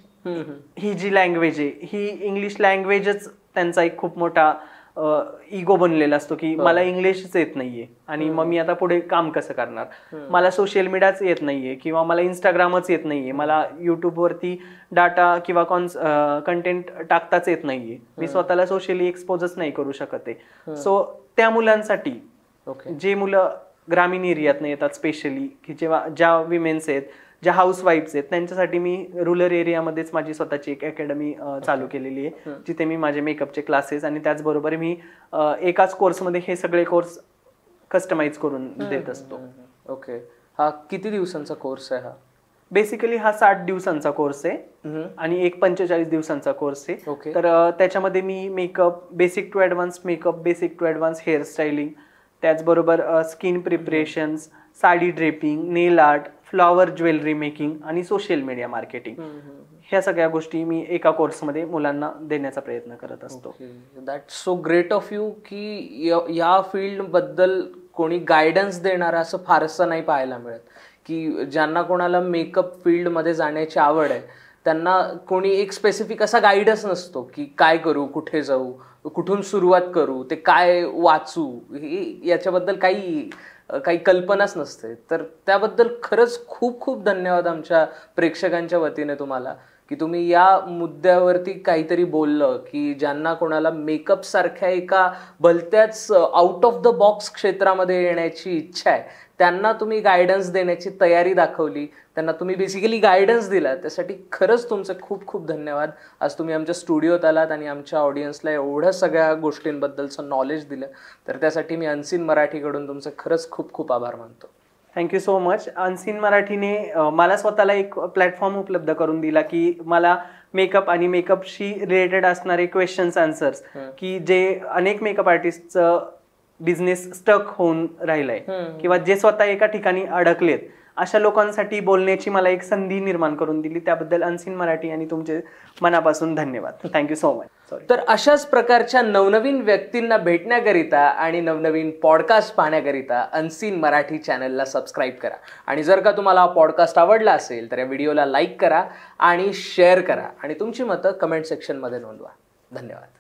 ही जी लँग्वेज आहे ही इंग्लिश लँग्वेजच त्यांचा एक खूप मोठा इगो बनलेला असतो की मला इंग्लिशच येत नाहीये आणि मग मी आता पुढे काम कसं करणार, मला सोशल मीडियाच येत नाहीये किंवा मला इंस्टाग्रामच येत नाहीये, मला युट्यूबवरती डाटा किंवा कंटेंट टाकताच येत नाहीये, मी स्वतःला सोशली एक्सपोजच नाही करू शकत आहे. सो त्या मुलांसाठी जे मुलं ग्रामीण एरियात येतात स्पेशली की जेव्हा ज्या विमेन्स आहेत, ज्या हाऊसवाईफ्स आहेत, त्यांच्यासाठी मी रुरल एरियामध्येच माझी स्वतःची एक अकॅडमी चालू केलेली आहे जिथे मी माझे मेकअपचे क्लासेस आणि त्याचबरोबर मी एकाच कोर्समध्ये हे सगळे कोर्स कस्टमाइज करून देत असतो. ओके. हा किती दिवसांचा कोर्स आहे? हा बेसिकली हा 60 दिवसांचा कोर्स आहे आणि एक 45 दिवसांचा कोर्स आहे. तर त्याच्यामध्ये मी makeup, basic to advance makeup, basic to advance hair styling, त्याचबरोबर skin preparations, sari draping, nail art, flower jewellery making आणि सोशल मीडिया मार्केटिंग, ह्या सगळ्या गोष्टी मी एका कोर्समध्ये मुलांना देण्याचा प्रयत्न करत असतो. That's so great of you की या फील्ड बद्दल कोणी गायडन्स देणारा असं फारसं नाही पाहायला मिळत की ज्यांना कोणाला मेकअप फील्डमध्ये जाण्याची आवड आहे त्यांना कोणी एक स्पेसिफिक असा गाईडच नसतो की काय करू, कुठे जाऊ, कुठून सुरुवात करू, ते काय वाचू, याच्याबद्दल काही कल्पनाच नसते. तर त्याबद्दल खरंच खूप खूप धन्यवाद आमच्या प्रेक्षकांच्या वतीने तुम्हाला, की तुम्ही या मुद्द्यावरती काहीतरी बोललं, की ज्यांना कोणाला मेकअप सारख्या एका भलत्याच आउट ऑफ द बॉक्स क्षेत्रामध्ये येण्याची इच्छा आहे, त्यांना तुम्ही गायडन्स देण्याची तयारी दाखवली, त्यांना तुम्ही बेसिकली गायडन्स दिला. त्यासाठी खरंच तुमचे खूप खूप धन्यवाद. आज तुम्ही आमच्या स्टुडिओत आलात आणि आमच्या ऑडियन्सला एवढ्या सगळ्या गोष्टींबद्दलचं नॉलेज दिलं, तर त्यासाठी मी अनसीन मराठीकडून तुमचे खरंच खूप खूप आभार मानतो. Thank you so much. अनसीन मराठीने मला स्वतःला एक प्लॅटफॉर्म उपलब्ध करून दिला, की मला मेकअप आणि मेकअपशी रिलेटेड असणारे क्वेश्चन्स आन्सर्स, की जे अनेक मेकअप आर्टिस्टचं बिझनेस स्टक होऊन राहिलंय किंवा जे स्वतः एका ठिकाणी अडकलेत, अशा लोकांसाठी बोलण्याची मला एक संधी निर्माण करून दिली. त्याबद्दल अनसीन मराठी आणि तुमचे मनापासून धन्यवाद. Thank you so much. तर अशाच प्रकारच्या नवनवीन व्यक्तींना भेटण्याकरिता आणि नवनवीन पॉडकास्ट पाहण्याकरिता अनसीन मराठी चॅनलला सबस्क्राईब करा. आणि जर का तुम्हाला हा पॉडकास्ट आवडला असेल तर या व्हिडिओला लाईक करा आणि शेअर करा आणि तुमची मतं कमेंट सेक्शनमध्ये नोंदवा. धन्यवाद.